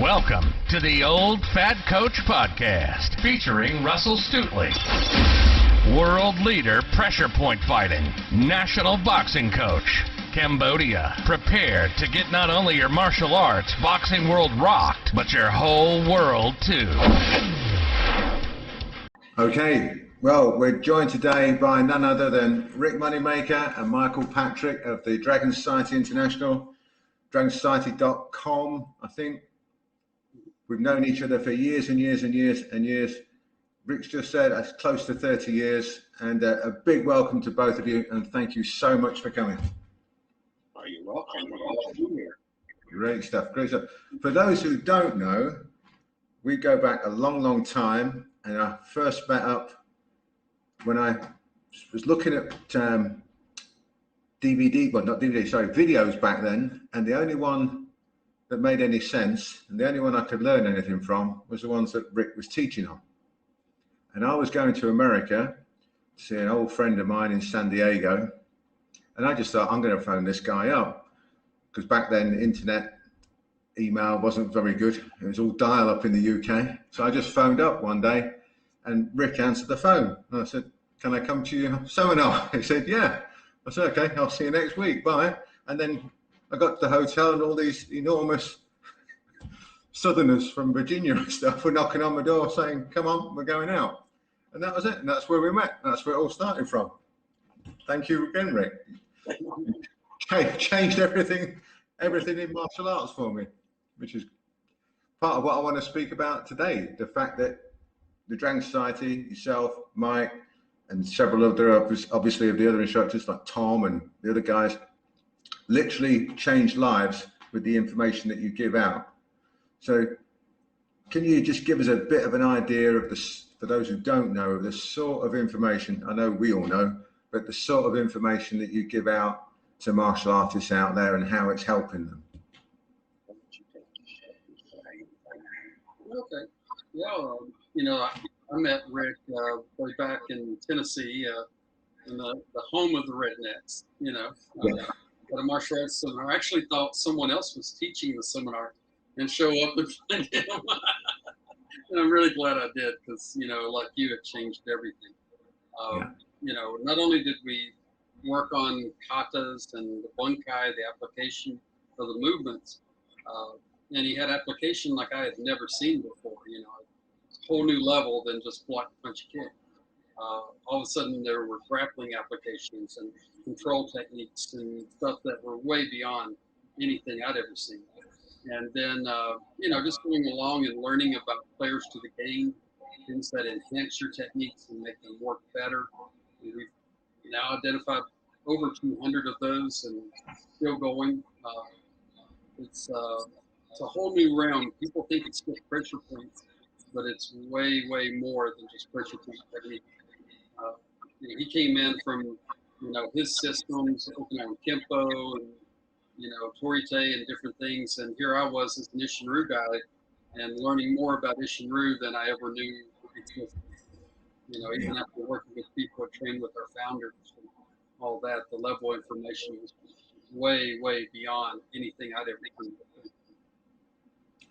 Welcome to the Old Fat Coach Podcast, featuring Russell Stutely, world leader pressure point fighting, national boxing coach, Cambodia, prepared to get not only your martial arts boxing world rocked, but your whole world too. Okay, well, we're joined today by none other than Rick Moneymaker and Michael Patrick of the Dragon Society International, dragonsociety.com, I think. We've known each other for years and years and years and years. Rick's just said that's close to 30 years, and a big welcome to both of you, and thank you so much for coming. Oh, you're welcome. We're glad to be here. Great stuff, great stuff. For those who don't know, we go back a long, long time, and I first met up when I was looking at videos back then, and the only one that made any sense and the only one I could learn anything from was the ones that Rick was teaching on. And I was going to America to see an old friend of mine in San Diego, and I just thought, I'm going to phone this guy up, because back then internet email wasn't very good. It was all dial up in the UK. So I just phoned up one day and Rick answered the phone, and I said, can I come to your seminar? He said, yeah. I said, okay, I'll see you next week, bye. And then I got to the hotel, and all these enormous Southerners from Virginia and stuff were knocking on my door saying, come on, we're going out. And that was it. And that's where we met. That's where it all started from. Thank you again, Rick. Changed everything in martial arts for me, which is part of what I want to speak about today. The fact that the Dragon Society, yourself, Mike, and several other, obviously, of the other instructors like Tom and the other guys, literally change lives with the information that you give out. So can you just give us a bit of an idea of this, for those who don't know, the sort of information, I know we all know, but the sort of information that you give out to martial artists out there and how it's helping them? Okay. Yeah, I met Rick way back in Tennessee, in the home of the rednecks, at a martial arts seminar. I actually thought someone else was teaching the seminar and show up and find him. And I'm really glad I did, because, like you, it changed everything. Not only did we work on katas and the bunkai, the application for the movements, and he had application like I had never seen before, a whole new level than just block, punch, kick. All of a sudden there were grappling applications and control techniques and stuff that were way beyond anything I'd ever seen. And then, just going along and learning about players to the game, things that enhance your techniques and make them work better. And we've now identified over 200 of those and still going. It's a whole new realm. People think it's just pressure points, but it's way, way more than just pressure point technique. He came in from, his systems, on Kempo and, Torite and different things. And here I was as an Isshinryu guy and learning more about Isshinryu than I ever knew existed. Even after working with people who trained with our founders and all that, the level of information was way, way beyond anything I'd ever seen.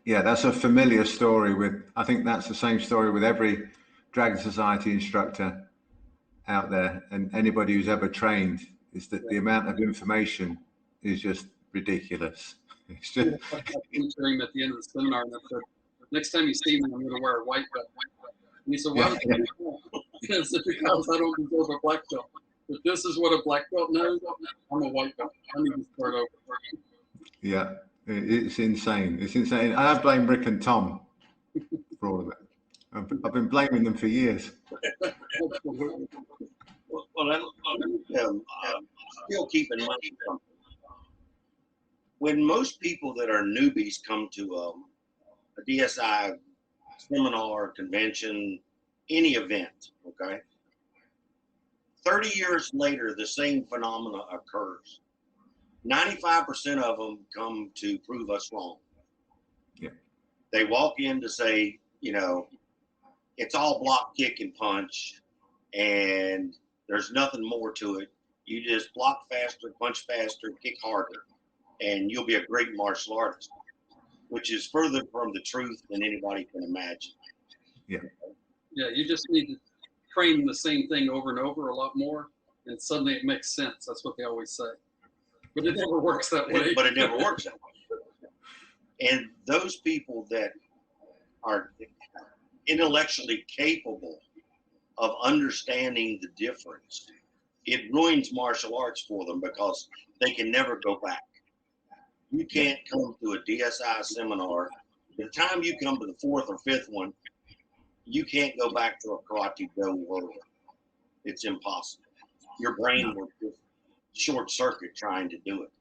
Yeah, that's a familiar story I think that's the same story with every Dragon Society instructor out there, and anybody who's ever trained, is that the amount of information is just ridiculous. It's just... I went to him at the end of the seminar, and I said, next time you see me, I'm going to wear a white belt. And he said, why? I said, because I don't deserve a black belt. If this is what a black belt knows, I'm a white belt. I need to start over. Yeah, it's insane. It's insane. I blame Rick and Tom for all of it. I've been blaming them for years. Well, still keep in mind, when most people that are newbies come to a DSI seminar, convention, any event, okay, 30 years later, the same phenomena occurs. 95% of them come to prove us wrong. Yeah. They walk in to say, it's all block, kick, and punch, and there's nothing more to it. You just block faster, punch faster, kick harder, and you'll be a great martial artist. which is further from the truth than anybody can imagine. Yeah. Yeah, you just need to train the same thing over and over a lot more, and suddenly it makes sense. That's what they always say. But it never works that way. But it never works that way. And those people that are intellectually capable of understanding the difference, it ruins martial arts for them because they can never go back. You can't come to a DSI seminar. By the time you come to the fourth or fifth one, you can't go back to a Karate Do world. It's impossible. Your brain will just short circuit trying to do it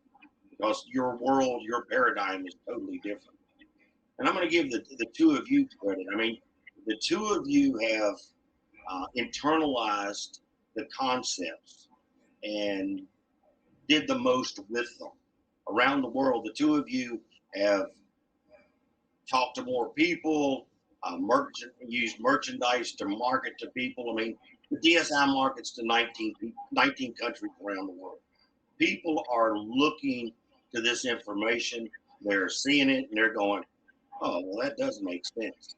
because your world, your paradigm is totally different. And I'm going to give the two of you credit. I mean, the two of you have internalized the concepts and did the most with them. Around the world, the two of you have talked to more people, used merchandise to market to people. I mean, the DSI markets to 19 countries around the world. People are looking to this information, they're seeing it, and they're going, oh, well, that does make sense.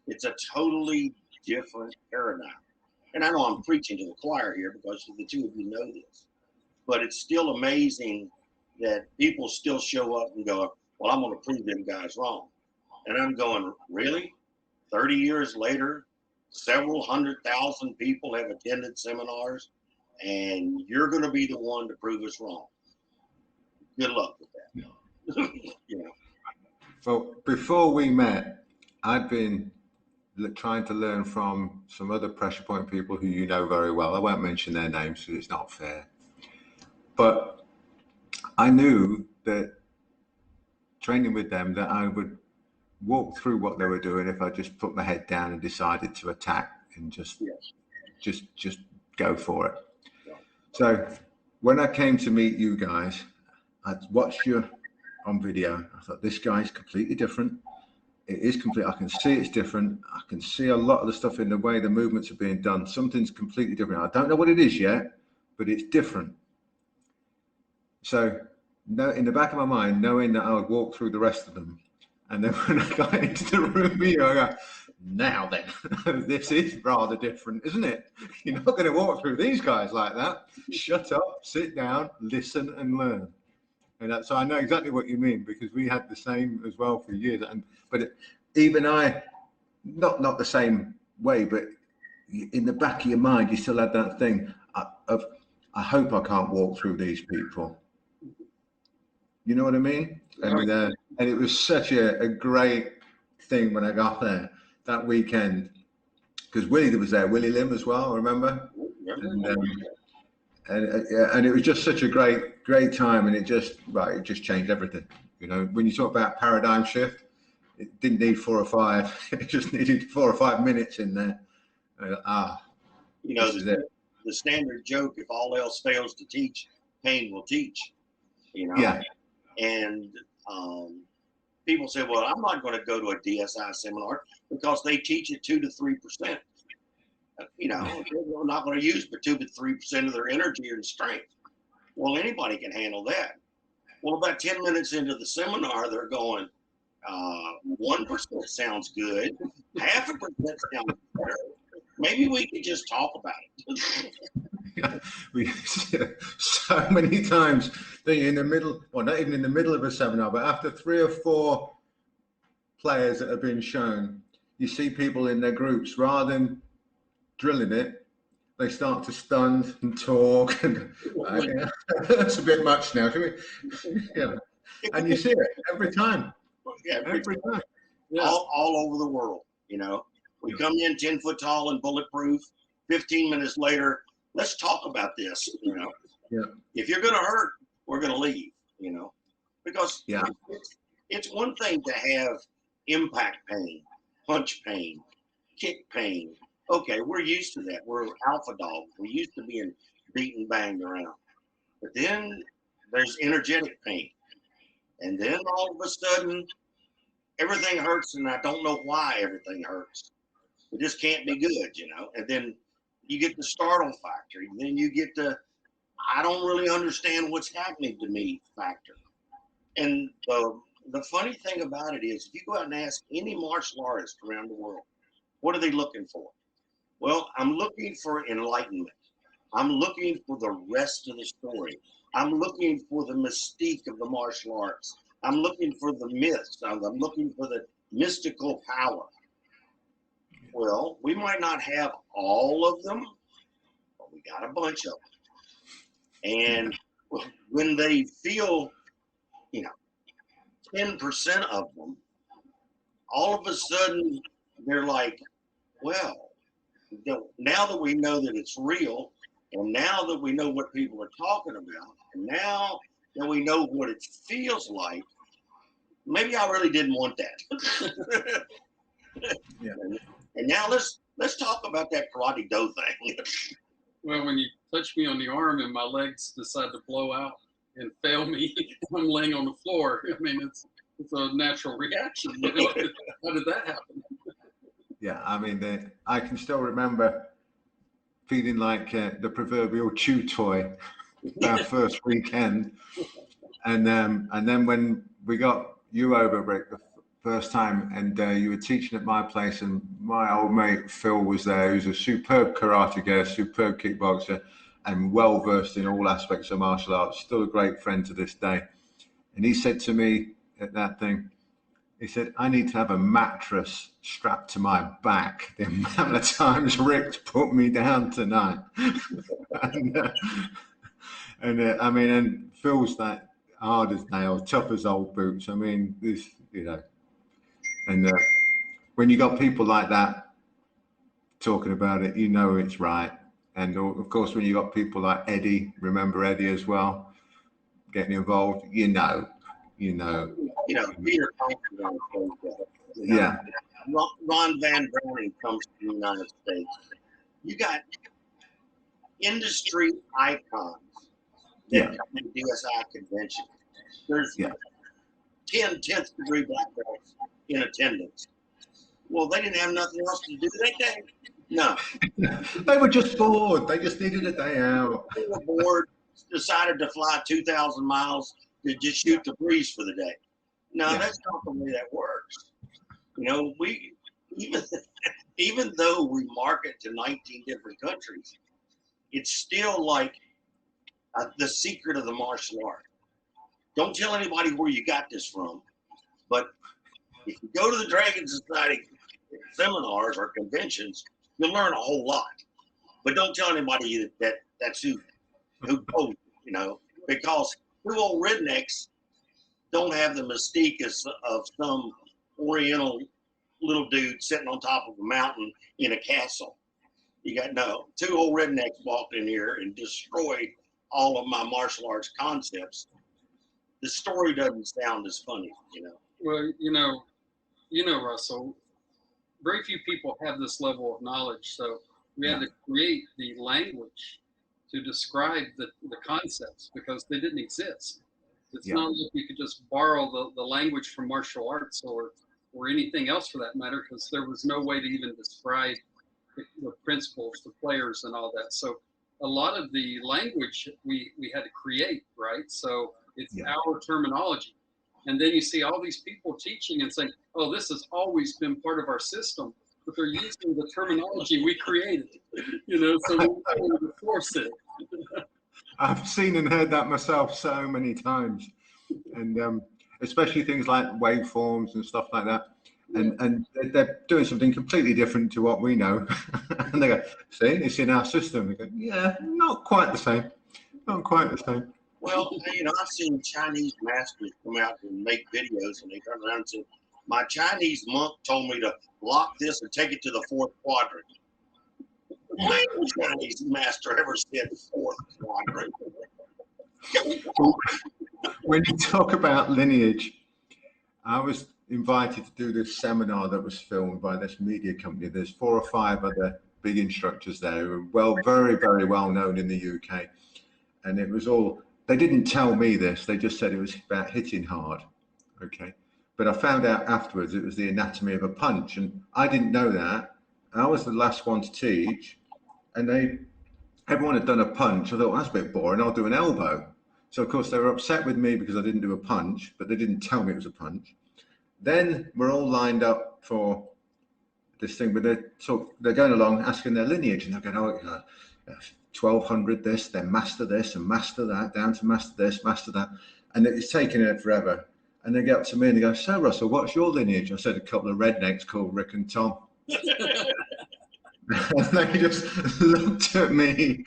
It's a totally different paradigm. And I know I'm preaching to the choir here because the two of you know this, but it's still amazing that people still show up and go, well, I'm going to prove them guys wrong. And I'm going, really? 30 years later, several 100,000 people have attended seminars, and you're going to be the one to prove us wrong. Good luck with that. You know. So before we met, I'd been trying to learn from some other pressure point people who you know very well. I won't mention their names because it's not fair. But I knew that training with them, that I would walk through what they were doing if I just put my head down and decided to attack and just go for it. So when I came to meet you guys, I watched you on video. I thought, this guy's completely different. It is complete. I can see it's different. I can see a lot of the stuff in the way the movements are being done. Something's completely different. I don't know what it is yet, but it's different. So in the back of my mind, knowing that I would walk through the rest of them, and then when I got into the room with you, I go, now then, this is rather different, isn't it? You're not going to walk through these guys like that. Shut up, sit down, listen and learn. And so I know exactly what you mean, because we had the same as well for years. But even I, not the same way, but in the back of your mind, you still had that thing of, I hope I can't walk through these people. You know what I mean? And it was such a great thing when I got there that weekend, because Willie was there, Willie Lim as well, remember? And it was just such a great time, and it just changed everything. You know, when you talk about paradigm shift, it didn't need 4 or 5; it just needed 4 or 5 minutes in there. You know, the standard joke: if all else fails to teach, pain will teach. You know. Yeah. And people say, well, I'm not going to go to a DSI seminar because they teach at 2 to 3%. You know, they're not going to use but 2 to 3% of their energy and strength. Well, anybody can handle that. Well, about 10 minutes into the seminar, they're going, 1% sounds good. 0.5% sounds better. Maybe we could just talk about it. We so many times in the middle, well, not even in the middle of a seminar, but after 3 or 4 players that have been shown, you see people in their groups, rather than drilling it, they start to stunt and talk, and that's a bit much now. Yeah. And you see it every time. Yeah, every time. All over the world. You know, we come in 10 foot tall and bulletproof. 15 minutes later, let's talk about this. You know, if you're going to hurt, we're going to leave. You know, because it's one thing to have impact pain, punch pain, kick pain. Okay, we're used to that. We're alpha dogs. We're used to being beaten, banged around. But then there's energetic pain. And then all of a sudden, everything hurts, and I don't know why everything hurts. It just can't be good, you know. And then you get the startle factor. And then you get the, I don't really understand what's happening to me factor. And the the funny thing about it is, if you go out and ask any martial artist around the world, what are they looking for? Well, I'm looking for enlightenment. I'm looking for the rest of the story. I'm looking for the mystique of the martial arts. I'm looking for the myths. I'm looking for the mystical power. Well, we might not have all of them, but we got a bunch of them. And when they feel, 10% of them, all of a sudden they're like, well, now that we know that it's real, and now that we know what people are talking about, and now that we know what it feels like, maybe I really didn't want that. Yeah. And now let's talk about that karate do thing. Well, when you touch me on the arm and my legs decide to blow out and fail me, I'm laying on the floor. I mean, it's a natural reaction. How did that happen? Yeah, I mean, I can still remember feeling like the proverbial chew toy our first weekend, and then when we got you over, Rick, the first time, and you were teaching at my place, and my old mate Phil was there, who's a superb karate guy, superb kickboxer, and well versed in all aspects of martial arts. Still a great friend to this day. And he said to me at that thing, he said, I need to have a mattress strapped to my back. The amount of times Rick's put me down tonight. and Phil's that hard as nails, tough as old boots. I mean, this, and when you got people like that talking about it, it's right. And of course, when you got people like Eddie, remember Eddie as well, getting involved, Peter Thompson, yeah. Ron Van Browning comes to the United States. You got industry icons that come to DSI convention. There's 10 10th degree black belts in attendance. Well, they didn't have nothing else to do that day. No. They were just bored. They just needed a day out. They were bored, decided to fly 2,000 miles to just shoot the breeze for the day. No, that's not the way that works. We even though we market to 19 different countries, it's still like the secret of the martial art. Don't tell anybody where you got this from, but if you go to the Dragon Society seminars or conventions, you'll learn a whole lot. But don't tell anybody that's who told you, because two old rednecks don't have the mystique of some Oriental little dude sitting on top of a mountain in a castle. You got two old rednecks walked in here and destroyed all of my martial arts concepts. The story doesn't sound as funny, Well, Russell, very few people have this level of knowledge. So we had to create the language to describe the concepts because they didn't exist. It's not like you could just borrow the language from martial arts or anything else for that matter, because there was no way to even describe the principles, the players, and all that. So a lot of the language we had to create, right? So it's our terminology. And then you see all these people teaching and saying, oh, this has always been part of our system, but they're using the terminology we created, so we want to force it. I've seen and heard that myself so many times. And especially things like waveforms and stuff like that. And they're doing something completely different to what we know. And they go, see, it's in our system. They go, yeah, not quite the same. Not quite the same. Well, I've seen Chinese masters come out and make videos, and they turn around and say, my Chinese monk told me to lock this and take it to the fourth quadrant. When was Chinese master ever said fourth quadrant? When you talk about lineage, I was invited to do this seminar that was filmed by this media company. There's 4 or 5 other big instructors there who are very, very well known in the UK. And it was all, they didn't tell me this, they just said it was about hitting hard, okay? But I found out afterwards it was the anatomy of a punch, and I didn't know that. I was the last one to teach, and everyone had done a punch. I thought, well, that's a bit boring, I'll do an elbow. So of course they were upset with me because I didn't do a punch, but they didn't tell me it was a punch. Then we're all lined up for this thing, but they're going along asking their lineage, and they're going, oh, 1200 this, then master this and master that, down to master this, master that, and it's taking it forever. And they get up to me and they go, so Russell, what's your lineage? I said a couple of rednecks called Rick and Tom. And they just looked at me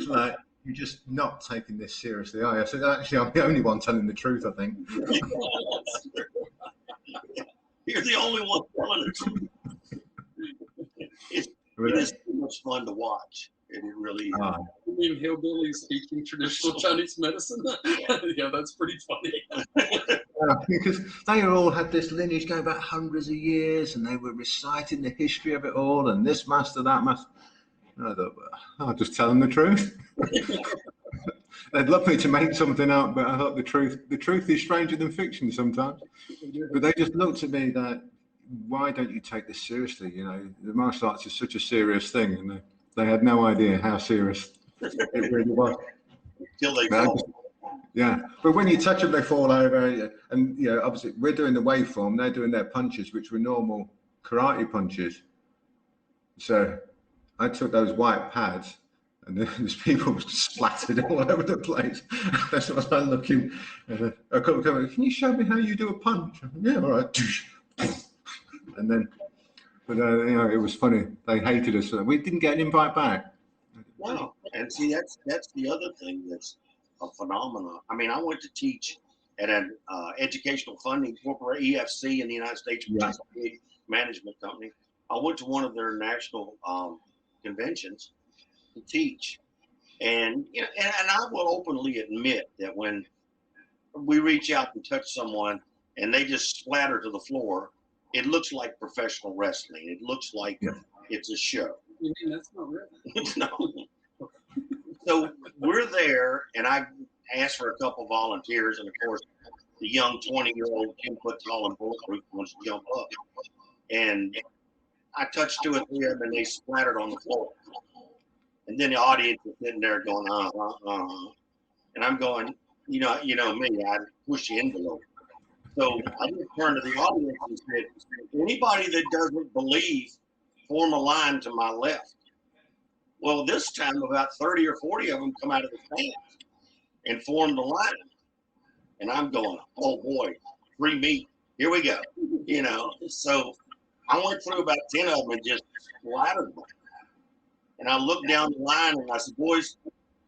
like, you're just not taking this seriously, are you? I said, actually, I'm the only one telling the truth, I think. You're the only one telling the truth. It is too much fun to watch. It really is. You mean hillbillies teaching traditional Chinese medicine? Yeah, that's pretty funny. Because they all had this lineage going back hundreds of years, and they were reciting the history of it all, and this master, that master. And I thought, well, I'll just tell them the truth. They'd love me to make something up, but I thought the truth is stranger than fiction sometimes. But they just looked at me like, why don't you take this seriously? You know, the martial arts is such a serious thing, and they had no idea how serious it really was. Till they fall. Yeah, but when you touch them, they fall over, and you know, obviously we're doing the waveform, they're doing their punches, which were normal karate punches. So I took those white pads, and there's people splattered all over the place. That's what I'm looking. I come, can you show me how you do a punch? Yeah, all right. And then, but you know, it was funny. They hated us. We didn't get an invite back. Wow. And see, that's the other thing that's a phenomenon. I mean, I went to teach at an educational funding corporate, EFC in the United States, which is a big management company. I went to one of their national conventions to teach, and you know, and I will openly admit that when we reach out and touch someone and they just splatter to the floor, it looks like professional wrestling. It looks like it's a show. You mean that's not real? No. So we're there, and I asked for a couple volunteers, and of course, the young 20-year-old 10-foot-tall and bulletproof wants to jump up. And I touched 2 or 3 of them, and they splattered on the floor. And then the audience was sitting there going, and I'm going, you know me, I push the envelope. So I just turned to the audience and said, anybody that doesn't believe, form a line to my left. Well, this time about 30 or 40 of them come out of the stands and form the line. And I'm going, oh boy, free meat. Here we go. You know, so I went through about 10 of them and just splattered them. And I looked down the line and I said, boys,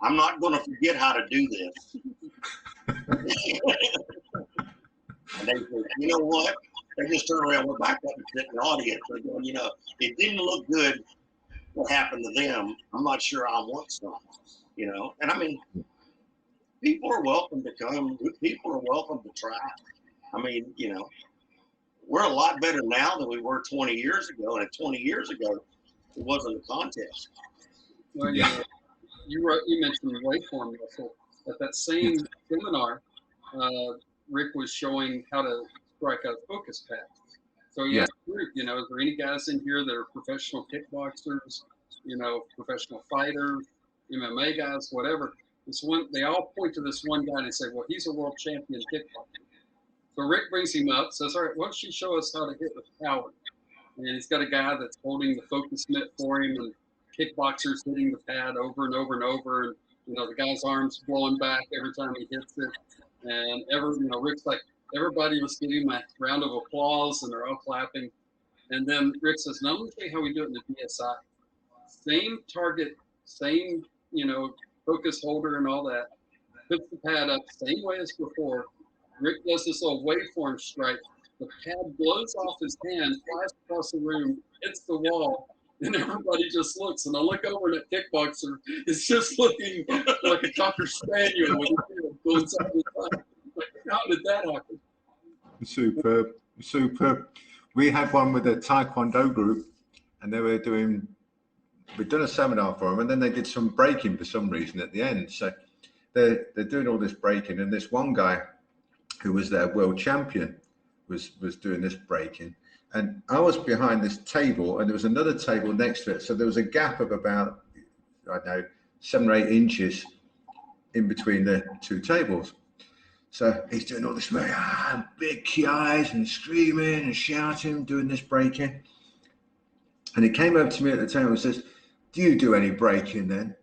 I'm not going to forget how to do this. And they said, you know what? They just turned around, went back up and sit in the audience. They're going, you know, it didn't look good what happened to them. I'm not sure I want some, you know. And I mean, people are welcome to come. People are welcome to try. I mean, you know, we're a lot better now than we were 20 years ago. And 20 years ago, it wasn't a contest. Well, you mentioned the waveform, Russell. At that same seminar, Rick was showing how to strike a focus pad. So he asked the group, you know, is there any guys in here that are professional kickboxers, you know, professional fighters, MMA guys, whatever. They all point to this one guy and they say, well, he's a world champion kickboxer. So Rick brings him up, says, all right, why don't you show us how to hit with power? And he's got a guy that's holding the focus mitt for him, and kickboxers hitting the pad over and over and over. And, you know, the guy's arms blowing back every time he hits it. And Rick's like, everybody was giving him a round of applause and they're all clapping. And then Rick says, now let me show you how we do it in the DSI. Same target, same, you know, focus holder and all that. Puts the pad up, same way as before. Rick does this little waveform strike. The pad blows off his hand, flies across the room, hits the wall, and everybody just looks. And I look over and that kickboxer is just looking like a Cocker Spaniel with his tail going side to side. Like, how did that happen? Superb, superb. We had one with a Taekwondo group, and we'd done a seminar for them, and then they did some breaking for some reason at the end. So they're doing all this breaking, and this one guy who was their world champion was doing this breaking. And I was behind this table, and there was another table next to it. So there was a gap of about, I don't know, 7 or 8 inches in between the two tables. So he's doing all this big eyes and screaming and shouting, doing this breaking. And he came over to me at the table and says, "Do you do any breaking then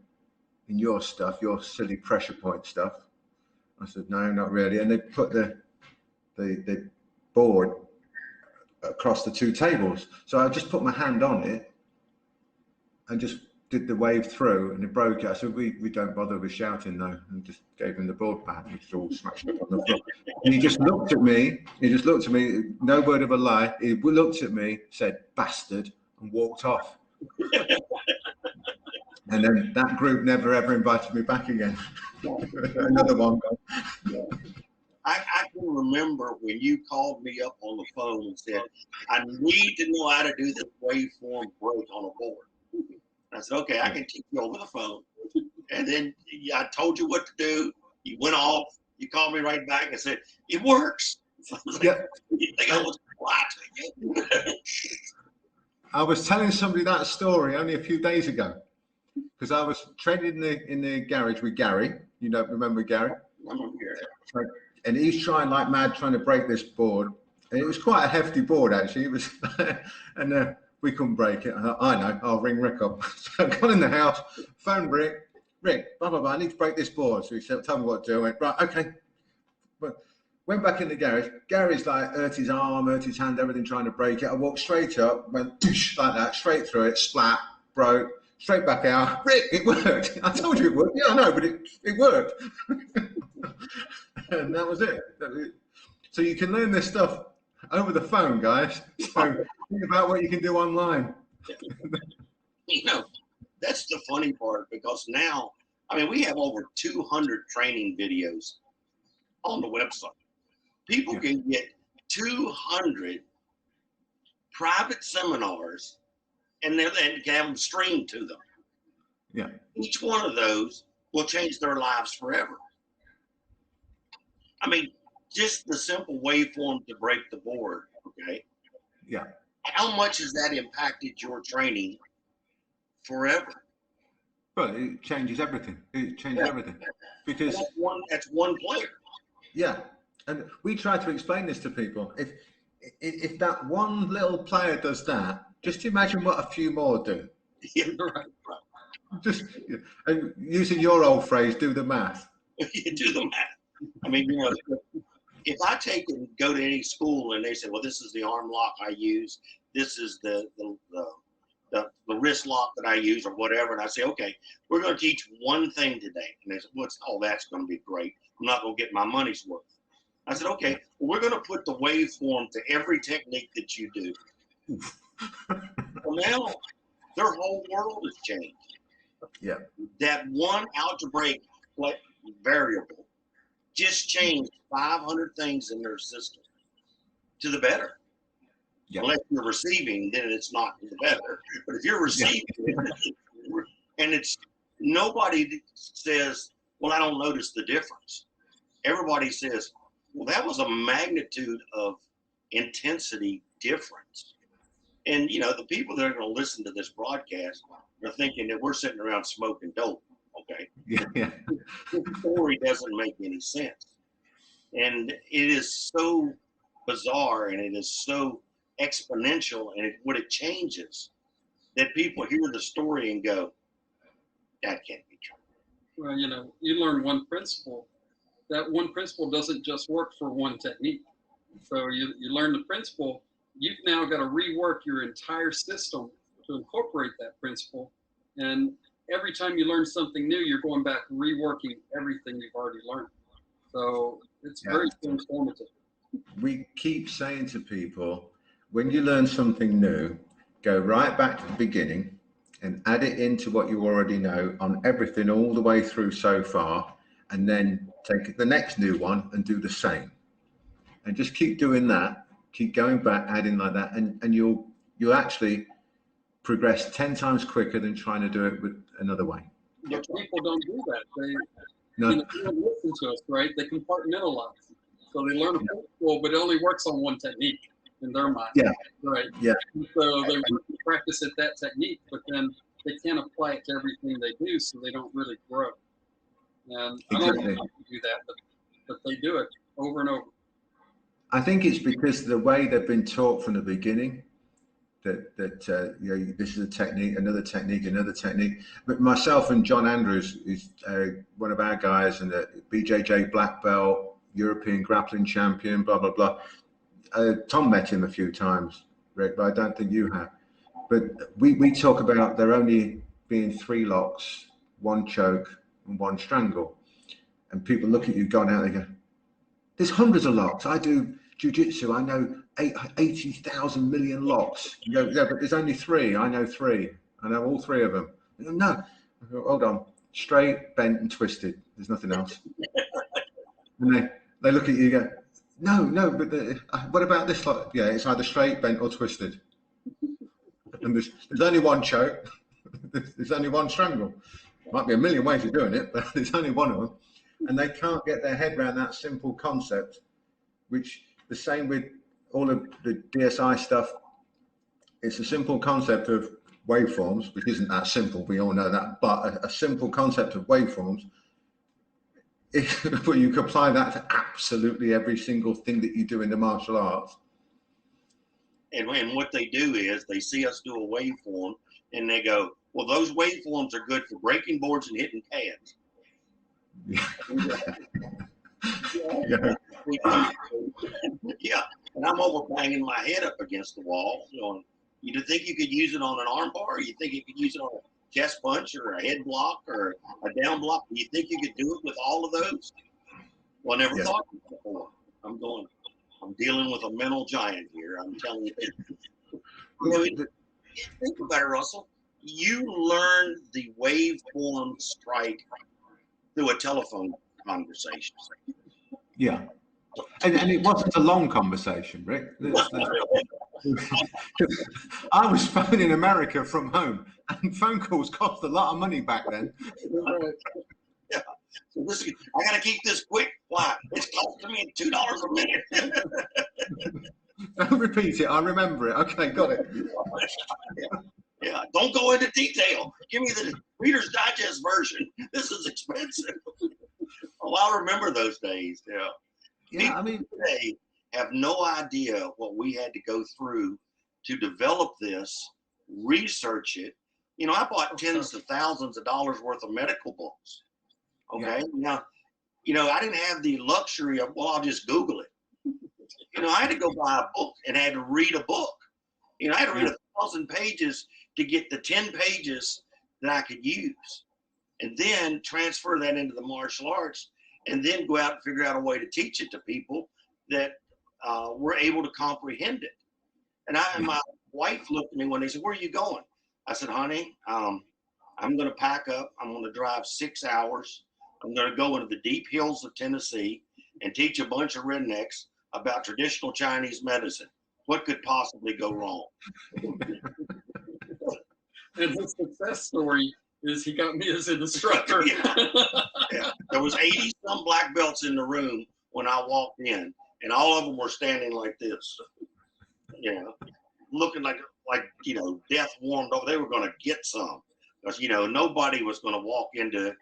in your stuff, your silly pressure point stuff?" I said, "No, not really." And they put the board across the two tables. So I just put my hand on it and just did the wave through, and it broke it. I said, we don't bother with shouting though, and just gave him the board back. It's all smashed up on the floor. And he just looked at me, no word of a lie. He looked at me, said, "Bastard," and walked off. And then that group never ever invited me back again. Another one. I can remember when you called me up on the phone and said, "I need to know how to do this waveform break on a board." I said, "Okay, I can teach you over the phone." And then I told you what to do. You went off. You called me right back and said, "It works." Yeah. You think I was watching? I was telling somebody that story only a few days ago, because I was training in the garage with Gary. You don't remember Gary? And he's trying like mad, trying to break this board. And it was quite a hefty board, actually. It was, and we couldn't break it. I know, I'll ring Rick up. So I got in the house, phoned Rick, blah, blah, blah, I need to break this board. So he said, "Tell me what to do." I went, "Right, okay." But went back in the garage. Gary's like hurt his arm, hurt his hand, everything trying to break it. I walked straight up, went doosh, like that, straight through it, splat, broke, straight back out. "Rick, it worked." "I told you it worked." "Yeah, I know, but it worked." And that was it. So you can learn this stuff over the phone, guys. So think about what you can do online. You know, that's the funny part, because now, I mean, we have over 200 training videos on the website. People can get 200 private seminars, and they can have them streamed to them. Yeah. Each one of those will change their lives forever. I mean, just the simple waveform to break the board, okay? Yeah. How much has that impacted your training forever? Well, it changes everything. It changes everything. Because that's one player. Yeah. And we try to explain this to people. If that one little player does that, just imagine what a few more do. Yeah, right. Just and using your old phrase, do the math. You do the math. I mean, you know, if I take and go to any school and they say, "Well, this is the arm lock I use, this is the wrist lock that I use," or whatever, and I say, "Okay, we're going to teach one thing today," and they say, "Oh, that's going to be great. I'm not going to get my money's worth." I said, "Okay, well, we're going to put the waveform to every technique that you do." Well, now their whole world has changed. Yeah. That one algebraic variable just changed 500 things in their system to the better. Yeah. Unless you're receiving, then it's not the better. But if you're receiving it, and it's nobody says, "Well, I don't notice the difference." Everybody says, "Well, that was a magnitude of intensity difference." And you know, the people that are going to listen to this broadcast are thinking that we're sitting around smoking dope. Okay. Yeah. The story doesn't make any sense. And it is so bizarre, and it is so exponential, and what it changes, that people hear the story and go, "That can't be true." Well, you know, you learn one principle. That one principle doesn't just work for one technique. So you learn the principle. You've now got to rework your entire system to incorporate that principle. And every time you learn something new, you're going back reworking everything you've already learned. So it's very informative. We keep saying to people, when you learn something new, go right back to the beginning and add it into what you already know on everything all the way through so far, and then take the next new one and do the same. And just keep doing that, keep going back, adding like that, and you'll actually progress 10 times quicker than trying to do it with another way. But people don't do that. They don't listen to us, right? They compartmentalize. So they learn a principle, but it only works on one technique in their mind. Yeah. Right. Yeah. So they practice at that technique, but then they can't apply it to everything they do, so they don't really grow. And Exactly. I don't know how to do that, but they do it over and over. I think it's because the way they've been taught from the beginning that this is a technique, another technique, another technique. But myself and John Andrews is one of our guys, and a BJJ black belt, European grappling champion, blah blah blah. Tom met him a few times, Rick, but I don't think you have. But we talk about there only being 3 locks, 1 choke, and 1 strangle, and people look at you going out and they go, "There's hundreds of locks. I do jiu-jitsu. I know 80,000 million locks." You go, "Yeah, but there's only 3. I know 3. I know all 3 of them." Go, "No." I go, "Hold on. Straight, bent, and twisted. There's nothing else." And they look at you and go, No, but what about this lock? Yeah, it's either straight, bent, or twisted. And there's only 1 choke. There's only 1 strangle. Might be a million ways of doing it, but there's only 1 of them. And they can't get their head around that simple concept, which the same with all of the DSI stuff. It's a simple concept of waveforms, which isn't that simple, we all know that, but a simple concept of waveforms, where you can apply that to absolutely every single thing that you do in the martial arts. And what they do is they see us do a waveform and they go, "Well, those waveforms are good for breaking boards and hitting pads." Yeah. Yeah. And I'm over banging my head up against the wall, going, "You think you could use it on an arm bar? Or you think you could use it on a chest punch or a head block or a down block? Do you think you could do it with all of those?" Well, I never thought of it before. I'm dealing with a mental giant here. I'm telling you. Think about it, Russell. You learned the waveform strike through a telephone conversation. Yeah. And it wasn't a long conversation, Rick. I was phoning America from home, and phone calls cost a lot of money back then. Yeah. So I got to keep this quick. Why? It's costing me $2 a minute. Don't repeat it. I remember it. Okay, got it. Yeah. Don't go into detail. Give me the Reader's Digest version. This is expensive. Oh, I remember those days. Yeah. Yeah, I mean, today have no idea what we had to go through to develop this, research it. I bought tens of thousands of dollars worth of medical books. Okay. Yeah. Now, I didn't have the luxury of, well, I'll just Google it. I had to go buy a book and I had to read a book. I had to read 1,000 pages to get the 10 pages that I could use, and then transfer that into the martial arts, and then go out and figure out a way to teach it to people that were able to comprehend it. And my wife looked at me when they said, "Where are you going?" I said, "Honey, I'm going to pack up. I'm going to drive 6 hours. I'm going to go into the deep hills of Tennessee and teach a bunch of rednecks about traditional Chinese medicine. What could possibly go wrong?" And his success story is he got me as an instructor. Yeah. There was 80 some black belts in the room when I walked in, and all of them were standing like this, looking like death warmed over. They were going to get some, because nobody was going to walk into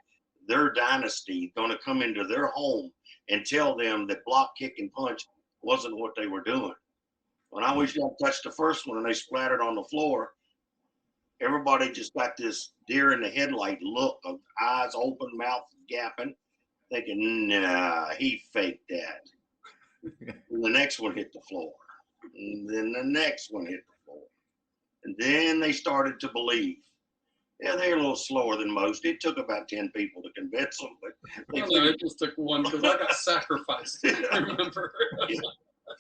their dynasty, going to come into their home and tell them that block, kick, and punch wasn't what they were doing. When I was going to touch the first one and they splattered on the floor, everybody just got this deer in the headlight look of eyes open, mouth gapping, thinking, "Nah, he faked that." And the next one hit the floor. And then the next one hit the floor. And then they started to believe. Yeah, they're a little slower than most. It took about 10 people to convince them. But it just took one, because I got sacrificed. I remember.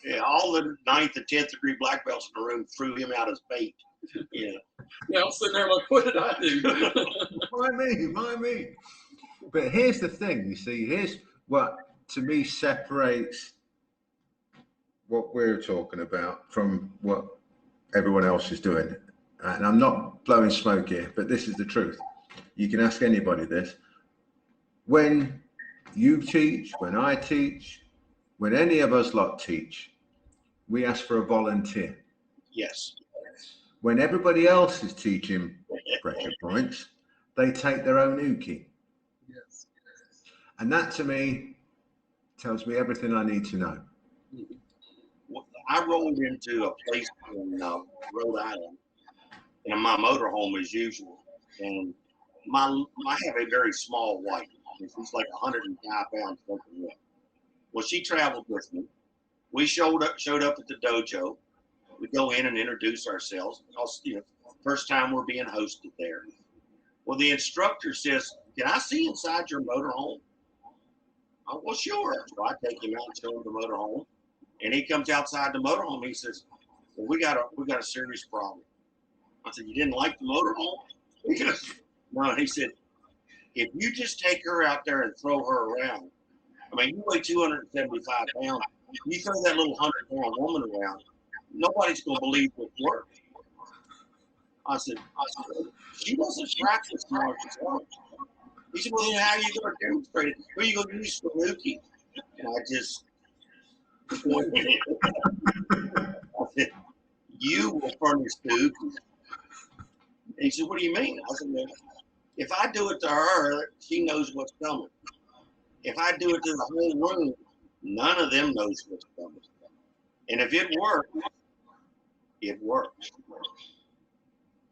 Yeah, all the 9th and 10th degree black belts in the room threw him out as bait. Yeah. Yeah, I'm sitting there like, what did I do? Why me? But here's the thing, you see, here's what to me separates what we're talking about from what everyone else is doing. And I'm not blowing smoke here, but this is the truth. You can ask anybody this. When you teach, when I teach, when any of us lot teach, we ask for a volunteer. Yes. When everybody else is teaching pressure points, they take their own uke. Yes. And that to me tells me everything I need to know. Well, I rolled into a place in Rhode Island, and my motorhome as usual. And I have a very small wife. She's like 105 pounds. Well, she traveled with me. We showed up at the dojo. We go in and introduce ourselves. First time we're being hosted there. Well, the instructor says, "Can I see inside your motorhome?" Oh, well, sure. So I take him out and show him the motorhome. And he comes outside the motorhome. He says, "Well, we got a serious problem." I said, "You didn't like the motorhome?" He goes, "No." He said, "If you just take her out there and throw her around, I mean, you weigh 275 pounds. You throw that little 100-pound woman around, nobody's going to believe it works." I said, "She doesn't practice martial arts." He said, "Well, then how are you going to demonstrate it? Who are you going to use for Mookie?" And I just pointed it. I said, "You will furnish the Mookie." And he said, "What do you mean?" I said, "Well, if I do it to her, she knows what's coming. If I do it to the whole room, none of them knows what's coming. And if it works, it works."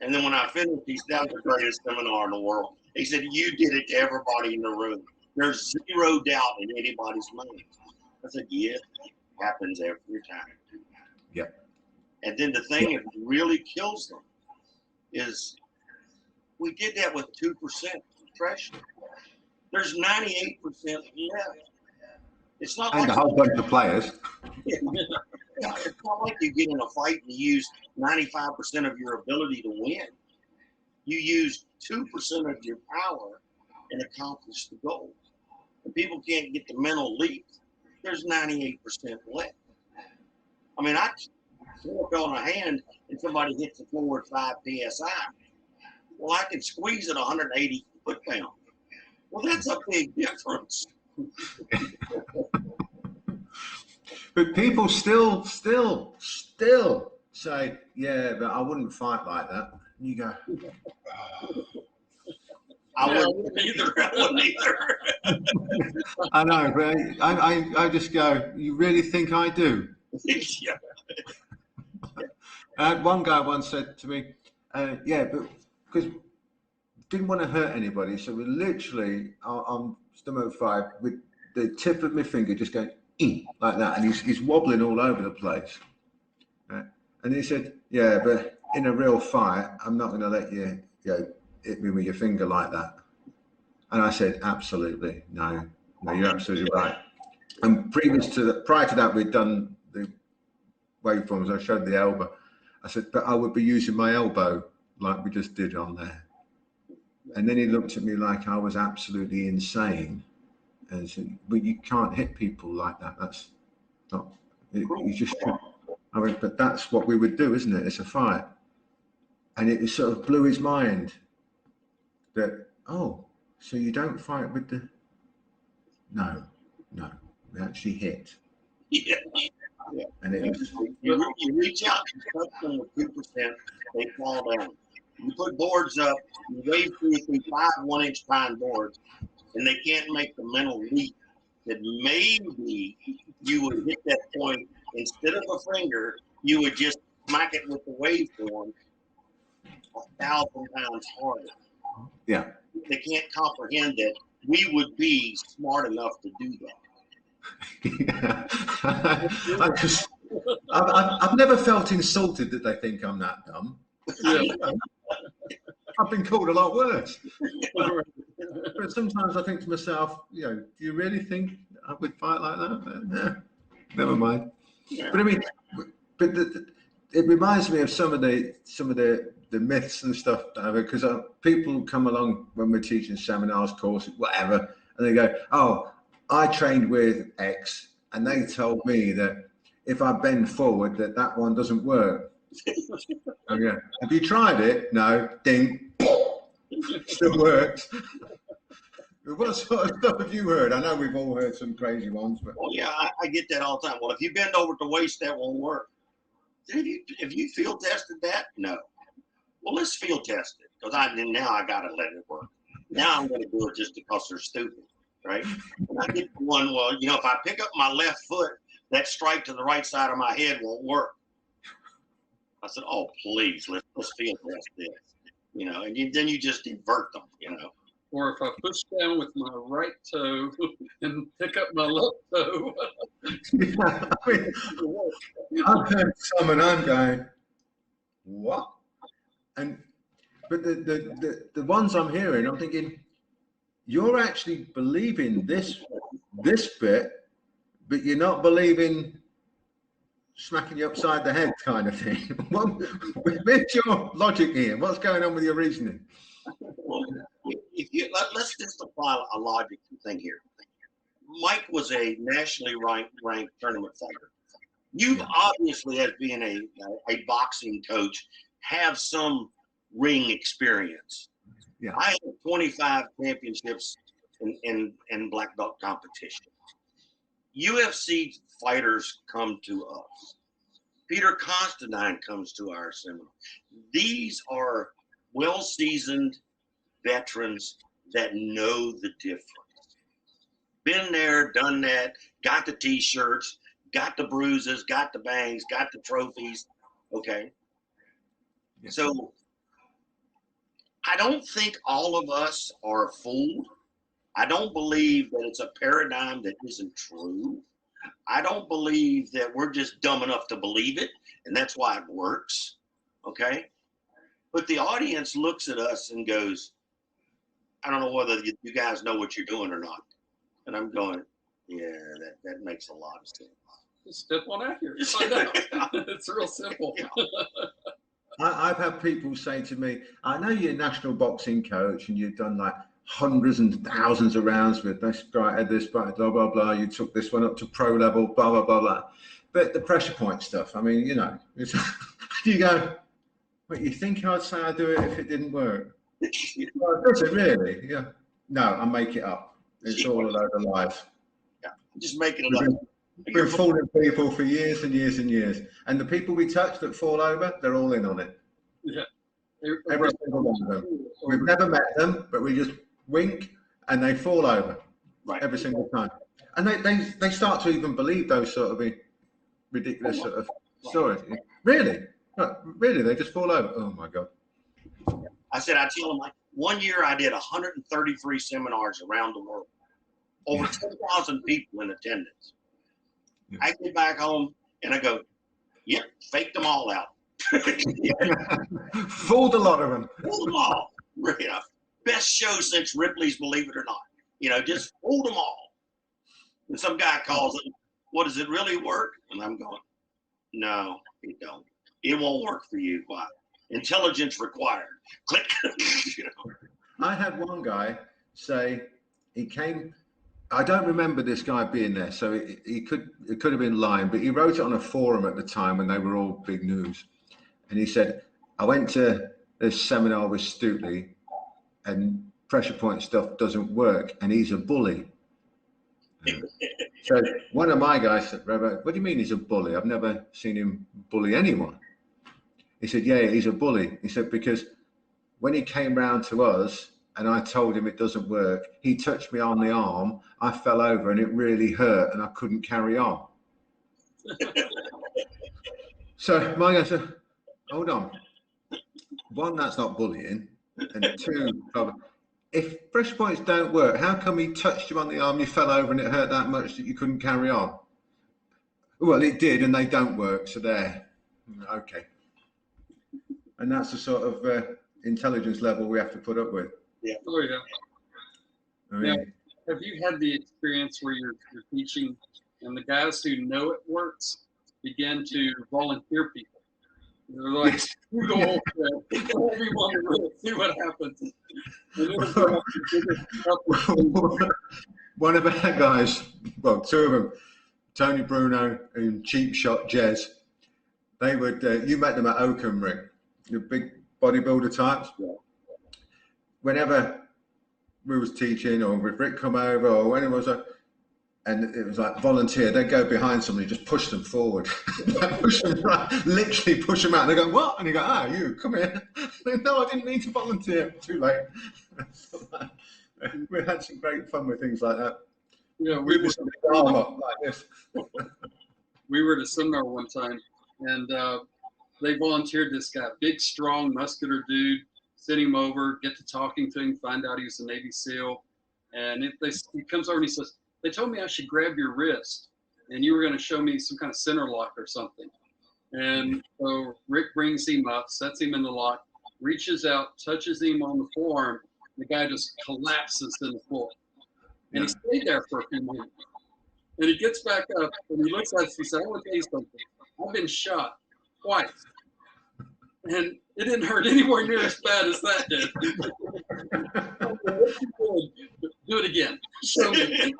And then when I finished, he said, "That was the greatest seminar in the world." He said, "You did it to everybody in the room. There's zero doubt in anybody's mind." I said, "Yeah, it happens every time." Yeah. And then the thing that really kills them is we did that with 2% freshmen. There's 98% left. It's not And like a whole bunch of players. It's not like you get in a fight and you use 95% of your ability to win. You use 2% of your power and accomplish the goal. And people can't get the mental leap. There's 98% left. I mean, I work on a hand and somebody hits the floor at 5 psi. Well, I can squeeze at 180 foot-pounds. Well, that's a big difference. But people still say, "Yeah, but I wouldn't fight like that." And you go, I wouldn't either. I know, but I just go, "You really think I do?" Yeah. One guy once said to me, "Yeah, but because didn't want to hurt anybody, so we literally on stomach 5 with the tip of my finger just going like that, and he's wobbling all over the place." And he said, "Yeah, but in a real fight, I'm not going to let you hit me with your finger like that." And I said, "Absolutely, no, you're absolutely right." And prior to that, we'd done the waveforms. I showed the elbow. I said, "But I would be using my elbow like we just did on there." And then he looked at me like I was absolutely insane and said, "But you can't hit people like that. That's not, you just can't." I went, "But that's what we would do, isn't it? It's a fight." And it sort of blew his mind that, "Oh, so you don't fight with the..." No, we actually hit. Yeah. And it was, you reach out, you touch them with 2%, they fall down. You put boards up, you wave through 5 1-inch pine boards, and they can't make the mental leap that maybe you would hit that point instead of a finger, you would just smack it with the waveform 1,000 pounds harder. yeah. They can't comprehend that we would be smart enough to do that. I've never felt insulted that they think I'm that dumb. Yeah. I've been called a lot worse. But sometimes I think to myself, do you really think I would fight like that? Never mind. Yeah. But I mean, it reminds me of some of the myths and stuff, because people come along when we're teaching seminars, courses, whatever, and they go, "Oh, I trained with X, and they told me that if I bend forward, that one doesn't work." Okay. "Have you tried it?" "No." "Ding." Still works. What sort of stuff have you heard? I know we've all heard some crazy ones, but Well, yeah, I get that all the time. Well, if you bend over at the waist, that won't work. Have you field tested that? No. Well, let's field test it, because now I got to let it work. Now I'm going to do it just because they're stupid. right? And I get to one, well, you know, if I pick up my left foot, that strike to the right side of my head won't work. I said, oh, please, let's feel this, you know, and then you just invert them, you know. Or if I push down with my right toe and pick up my left toe. Yeah, I mean, I've heard some and I'm going, what? But the ones I'm hearing, I'm thinking, you're actually believing this bit, but you're not believing smacking you upside the head kind of thing. Where's your logic here? What's going on with your reasoning? Well, if you let's just apply a logic thing here. Mike was a nationally ranked tournament fighter. You obviously, as being a boxing coach, have some ring experience. Yeah, I have 25 championships in black belt competition. UFC fighters come to us. Peter Constantine comes to our seminar. These are well-seasoned veterans that know the difference. Been there, done that, got the t-shirts, got the bruises, got the bangs, got the trophies. Okay. yeah. So I don't think all of us are fooled. I don't believe that it's a paradigm that isn't true. I don't believe that we're just dumb enough to believe it, and that's why it works. Okay. But the audience looks at us and goes, I don't know whether you guys know what you're doing or not. And I'm going, yeah, that makes a lot of sense. Just step on out here. Find out. It's real simple. Yeah. I've had people say to me, I know you're a national boxing coach and you've done like hundreds and thousands of rounds with this guy had this, blah, blah, blah. You took this one up to pro level, blah, blah, blah, blah. But the pressure point stuff, I mean, you know, it's, you go, but you think I'd say I'd do it if it didn't work? Well, does it really? Yeah. No, I make it up. It's all a load of lies. Yeah, I'm just making it up. We've been fooling people for years and years and years. And the people we touch that fall over, they're all in on it. Yeah. Every single one of them. We've never met them, but we just wink and they fall over. Right. Every single time. And they start to even believe those sort of ridiculous sort of stories. Really? Really? They just fall over? Oh my God. I said, I tell them, like, one year I did 133 seminars around the world. Over 10,000 people in attendance. Yeah. I get back home and I go, yep, faked them all out. Fooled a lot of them. Fooled them all. You know, best show since Ripley's Believe It or Not. You know, just fooled them all. And some guy calls it, what, does it really work? And I'm going, no, it don't. It won't work for you. Why? Intelligence required. Click. You know. I had one guy say he came. I don't remember this guy being there, so it could have been lying, but he wrote it on a forum at the time when they were all big news. And he said, I went to this seminar with Stutley and pressure point stuff doesn't work and he's a bully. So one of my guys said, Robert, what do you mean he's a bully? I've never seen him bully anyone. He said, yeah, he's a bully. He said, because when he came round to us and I told him it doesn't work, he touched me on the arm, I fell over and it really hurt and I couldn't carry on. So my guy said, hold on. One, that's not bullying. And two, if pressure points don't work, how come he touched you on the arm, you fell over and it hurt that much that you couldn't carry on? Well, it did, and they don't work, so there. Okay. And that's the sort of intelligence level we have to put up with. Yeah. Oh, yeah. I mean, now, have you had the experience where you're teaching and the guys who know it works begin to volunteer people? They're like, you go over there, everyone will see what happens. One of our guys, well, two of them, Tony Bruno and Cheap Shot Jez, they would, you met them at Oakham, Rick, the big bodybuilder types. Yeah. Whenever we was teaching or if Rick come over or when it was and it was like volunteer, they'd go behind somebody, just push them forward. Push them right, literally push them out. And they go, what? And you go, you, come here. No, I didn't need to volunteer. Too late. We had some great fun with things like that. Yeah, We just did the arm up like this. we were at a seminar one time, and they volunteered this guy, big, strong, muscular dude. Send him over, get to talking to him, find out he was a Navy SEAL, and he comes over and he says, "They told me I should grab your wrist, and you were going to show me some kind of center lock or something." And so Rick brings him up, sets him in the lock, reaches out, touches him on the forearm. The guy just collapses in the floor. And he stayed there for a few minutes. And he gets back up and he looks at us and he said, "I want to tell you something. I've been shot twice. And it didn't hurt anywhere near as bad as that did." Do it again. Show me.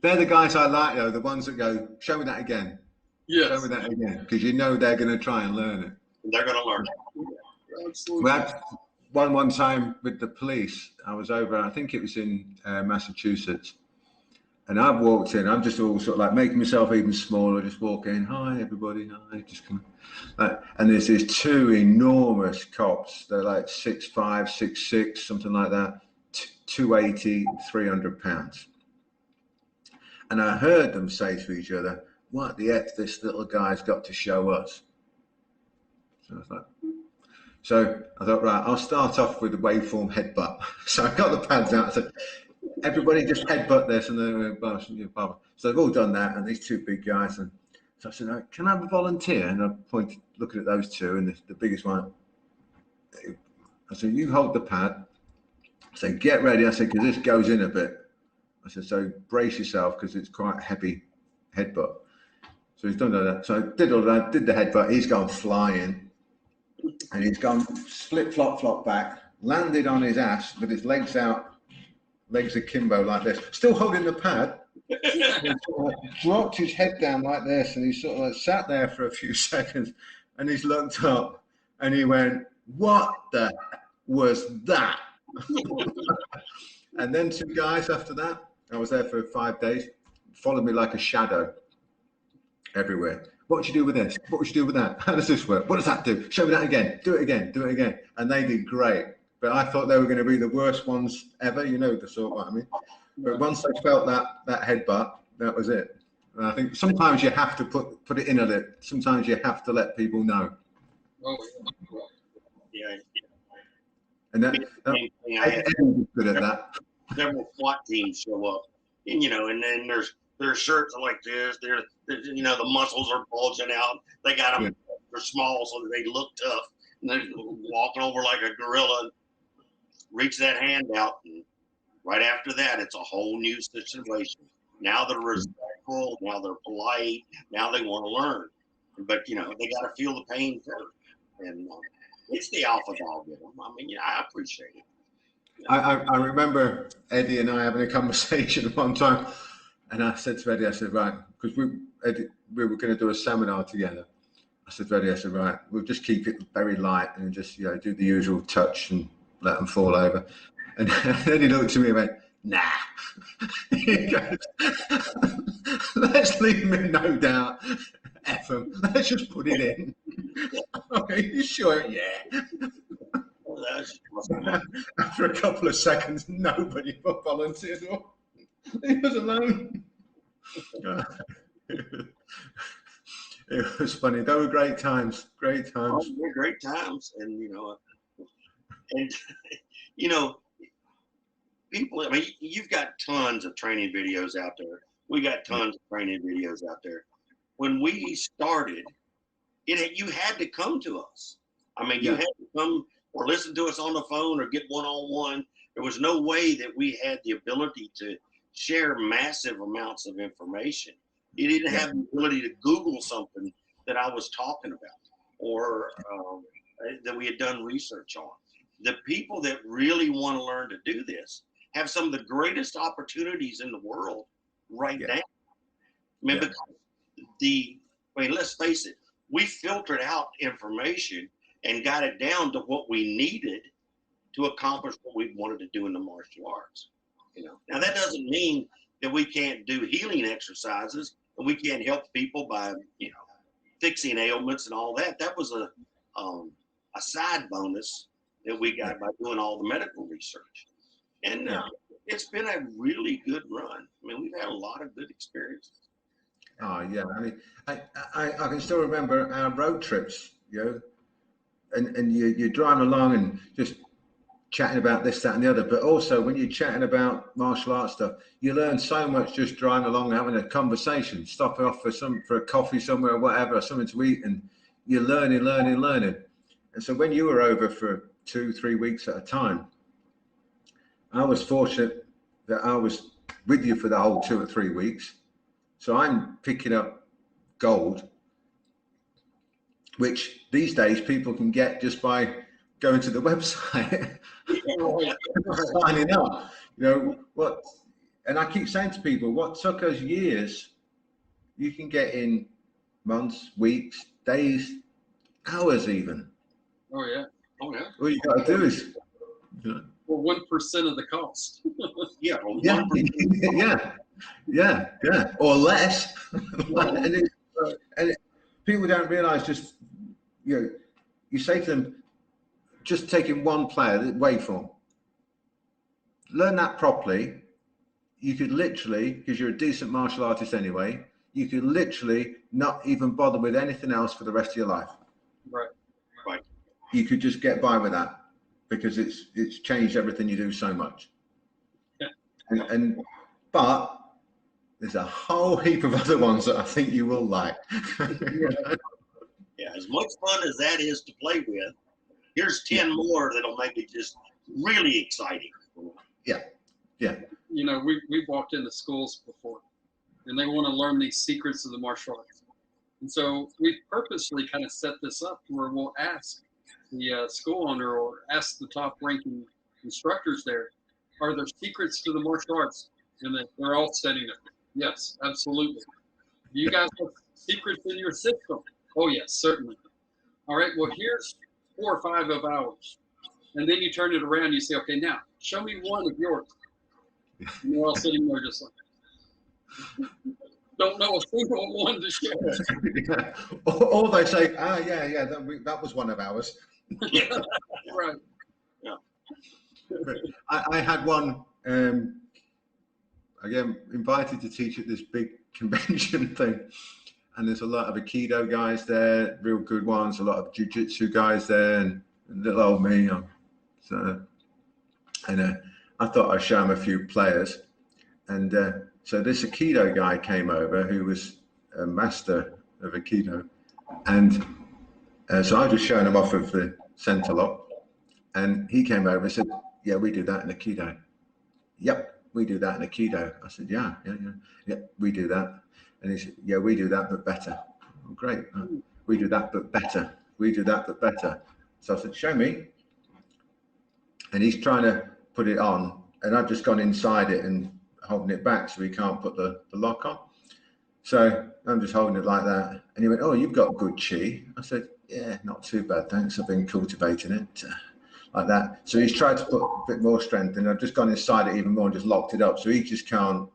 They're the guys I like, though, the ones that go, "Show me that again." Yes. Show me that again. Because you know they're going to try and learn it. They're going to learn it. Absolutely. We had one time with the police. I was over, I think it was in Massachusetts. And I've walked in, I'm just all sort of like making myself even smaller, just walking, "Hi, everybody, hi." Just come. And there's these two enormous cops. They're like 6'5", 6'6", something like that, 280, 300 pounds. And I heard them say to each other, "What the F this little guy's got to show us?" So I thought, right, I'll start off with the waveform headbutt. So I got the pads out. I said, "Everybody just headbutt this." And then, so they've all done that. And these two big guys. And so I said, "Can I have a volunteer?" And I pointed, looking at those two, and the biggest one. I said, "You hold the pad." I said, "Get ready." I said, "Because this goes in a bit." I said, "So brace yourself, because it's quite a heavy headbutt." So he's done that. So I did all that, did the headbutt. He's gone flying, and he's gone split, flop, flop back, landed on his ass with his legs out, legs akimbo like this, still holding the pad. Dropped his head down like this, and he sort of like sat there for a few seconds, and he's looked up, and he went, "What the was that?" And then two guys after that, I was there for 5 days, followed me like a shadow everywhere. "What would you do with this? What would you do with that? How does this work? What does that do? Show me that again. Do it again. Do it again." And they did great. But I thought they were going to be the worst ones ever, you know, the sort of what I mean. But once they felt that headbutt, that was it. And I think sometimes you have to put it in a bit. Sometimes you have to let people know. Oh, Yeah. And that I had good at that. several SWAT teams show up, and and then their shirts are like this. They're the muscles are bulging out. They got them. They're small, so that they look tough. And they're walking over like a gorilla. Reach that hand out, and right after that, it's a whole new situation. Now they're respectful. Now they're polite. Now they want to learn. But they got to feel the pain first, and it's the alpha dog in them. I mean, I appreciate it. I remember Eddie and I having a conversation one time, and I said to Eddie, I said, "Right," because we were going to do a seminar together. I said to Eddie, I said, "Right, we'll just keep it very light and just do the usual touch and let them fall over." And then he looked at me and went, "Nah." He goes, "Let's leave him in no doubt. F them. Let's just put it in." "Okay, you sure?" "Yeah." After a couple of seconds, nobody volunteered. He was alone. It was funny. They were great times. Great times. Oh, they're great times, and people. I mean, you've got tons of training videos out there. We got tons of training videos out there. When we started, you had to come to us. I mean, you had to come or listen to us on the phone or get one-on-one. There was no way that we had the ability to share massive amounts of information. You didn't have the ability to Google something that I was talking about or that we had done research on. The people that really want to learn to do this have some of the greatest opportunities in the world right now. I mean, because let's face it, we filtered out information and got it down to what we needed to accomplish what we wanted to do in the martial arts. Now that doesn't mean that we can't do healing exercises and we can't help people by, fixing ailments and all that. That was a side bonus that we got by doing all the medical research. And it's been a really good run. I mean, we've had a lot of good experiences. Oh yeah, I mean, I can still remember our road trips, and you're driving along and just chatting about this, that, and the other. But also when you're chatting about martial arts stuff, you learn so much just driving along, having a conversation, stopping off for a coffee somewhere, or whatever, or something to eat, and you're learning. And so when you were over for 2-3 weeks at a time, I was fortunate that I was with you for the whole 2 or 3 weeks. So I'm picking up gold, which these days people can get just by going to the website, signing up. What? And I keep saying to people, what took us years, you can get in months, weeks, days, hours, even. Oh yeah. All you got to do is. For 1% of the cost. Yeah. Yeah, or less. and people don't realize just, you say to them, just taking one player, the waveform, learn that properly. You could literally, because you're a decent martial artist anyway, you could literally not even bother with anything else for the rest of your life. Right. You could just get by with that because it's changed everything you do so much. Yeah. But there's a whole heap of other ones that I think you will like. Yeah, as much fun as that is to play with, here's 10 more that'll make it just really exciting. Yeah. We've walked into schools before, and they want to learn these secrets of the martial arts. And so we purposely kind of set this up where we'll ask the school owner or ask the top-ranking instructors there, are there secrets to the martial arts? And they're all stating it. Yes, absolutely. Do you guys have secrets in your system? Oh, yes, certainly. All right, well, here's 4 or 5 of ours. And then you turn it around and you say, okay, now, show me one of yours. And they're all sitting there just like, don't know a single one to share. Yeah. Or they say, that was one of ours. Yeah, right. Yeah. I had one, again, invited to teach at this big convention thing. And there's a lot of Aikido guys there, real good ones, a lot of jiu-jitsu guys there, and little old me. I thought I'd show them a few players. And so this Aikido guy came over who was a master of Aikido. And so I was just showing him off of the center lock. And he came over and said, yeah, we do that in Aikido. Yep, we do that in Aikido. I said, yeah, we do that. And he said, yeah, we do that, but better. Oh, great. We do that, but better. We do that, but better. So I said, show me. And he's trying to put it on. And I've just gone inside it and holding it back so he can't put the lock on. So I'm just holding it like that. And he went, oh, you've got good chi. I said, yeah, not too bad, thanks. I've been cultivating it like that. So he's tried to put a bit more strength in. I've just gone inside it even more and just locked it up. So he just can't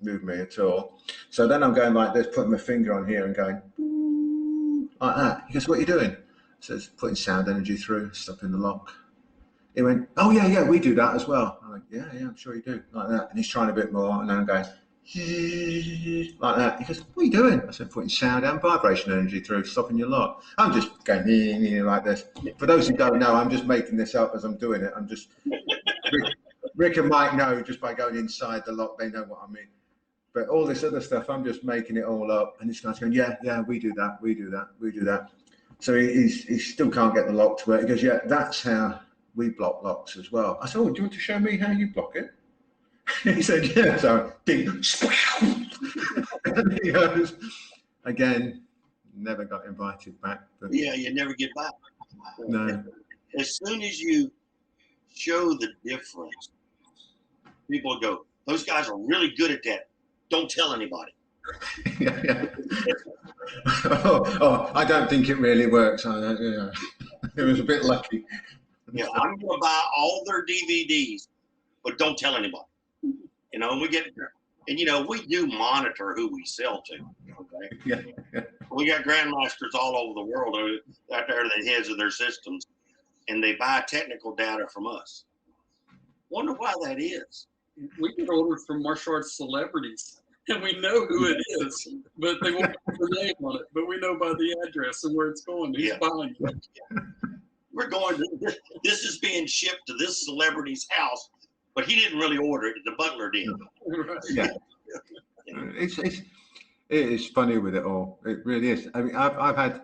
move me at all. So then I'm going like this, putting my finger on here and going like that. He goes, what are you doing? So it's putting sound energy through, stopping the lock. He went, oh yeah, we do that as well. I'm like, yeah, I'm sure you do, like that. And he's trying a bit more, and then I'm going like that. He goes, what are you doing? I said, putting sound and vibration energy through, stopping your lock. I'm just going like this. For those who don't know, I'm just making this up as I'm doing it. I'm just Rick and Mike know just by going inside the lock, they know what I mean. But all this other stuff, I'm just making it all up. And this guy's going, yeah, we do that. So he still can't get the lock to work. He goes, yeah, that's how we block locks as well. I said, oh, do you want to show me how you block it? He said, yeah. So ding, and he goes, again, never got invited back. But yeah, you never get back. No. As soon as you show the difference, people go, those guys are really good at that. Don't tell anybody. Yeah. Oh, I don't think it really works. It was a bit lucky. Yeah, I'm going to buy all their DVDs, but don't tell anybody. And we do monitor who we sell to. Okay. Yeah. We got grandmasters all over the world out there, the heads of their systems, and they buy technical data from us. Wonder why that is. We get orders from martial arts celebrities, and we know who it is, but they won't put the name on it. But we know by the address and where it's going. Who's buying it? We're going to, this is being shipped to this celebrity's house, but he didn't really order it. The butler did. Right. Yeah. It is funny with it all. It really is. I mean, I've had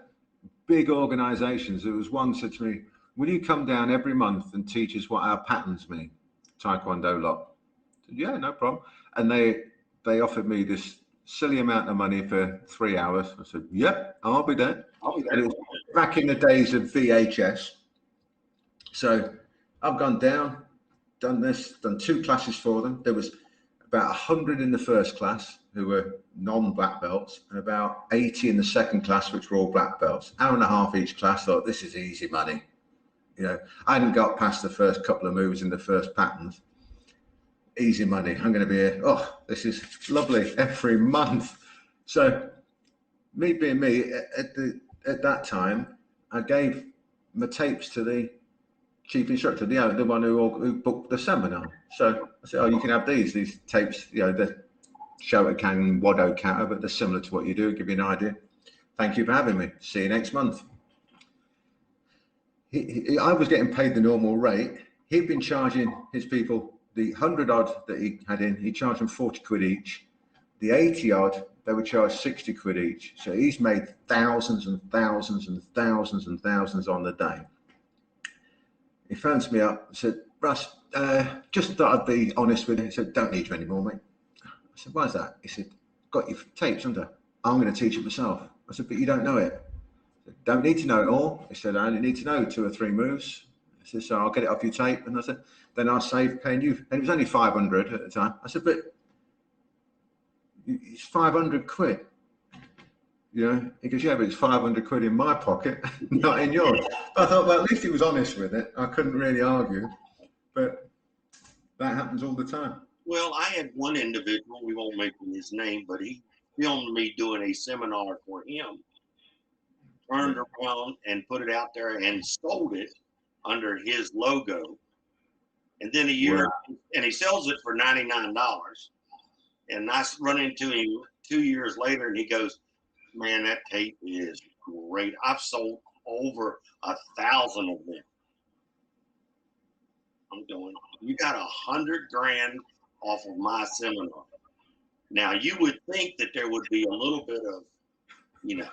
big organizations. There was one said to me, will you come down every month and teach us what our patterns mean? Taekwondo lot. I said, yeah, no problem. And they offered me this silly amount of money for 3 hours. I said, yep, I'll be there. And it was back in the days of VHS. So I've gone down, done this, done 2 classes for them. There was about 100 in the first class who were non-black belts, and about 80 in the second class, which were all black belts. Hour and a half each class. Thought, this is easy money. You know, I hadn't got past the first couple of moves in the first patterns. Easy money. I'm going to be here. Oh, this is lovely every month. So me being me, at that time, I gave my tapes to the chief instructor, the one who booked the seminar. So I said, oh, you can have these tapes, you know, the Shotokan, Wado kata, but they're similar to what you do, give you an idea. Thank you for having me. See you next month. I was getting paid the normal rate. He'd been charging his people the 100 odd that he had in, he charged them 40 quid each. The 80 odd, they would charge 60 quid each. So he's made thousands and thousands and thousands and thousands on the day. He phones me up and said, Russ, just thought I'd be honest with you. He said, don't need you anymore, mate. I said, why is that? He said, got your tapes under. I'm going to teach it myself. I said, but you don't know it. I said, don't need to know it all. He said, I only need to know 2 or 3 moves. I said, so I'll get it off your tape. And I said, then I'll save paying you. And it was only 500 at the time. I said, but it's 500 quid. You know, he goes, yeah, but it's 500 quid in my pocket, not in yours. I thought, well, at least he was honest with it. I couldn't really argue, but that happens all the time. Well, I had one individual, we won't mention his name, but he filmed me doing a seminar for him, turned around and put it out there and sold it under his logo. And then a year, and he sells it for $99. And I run into him 2 years later, and he goes, man, that tape is great. I've sold over 1,000 of them. I'm going, you got 100 grand off of my seminar. Now, you would think that there would be a little bit of, you know,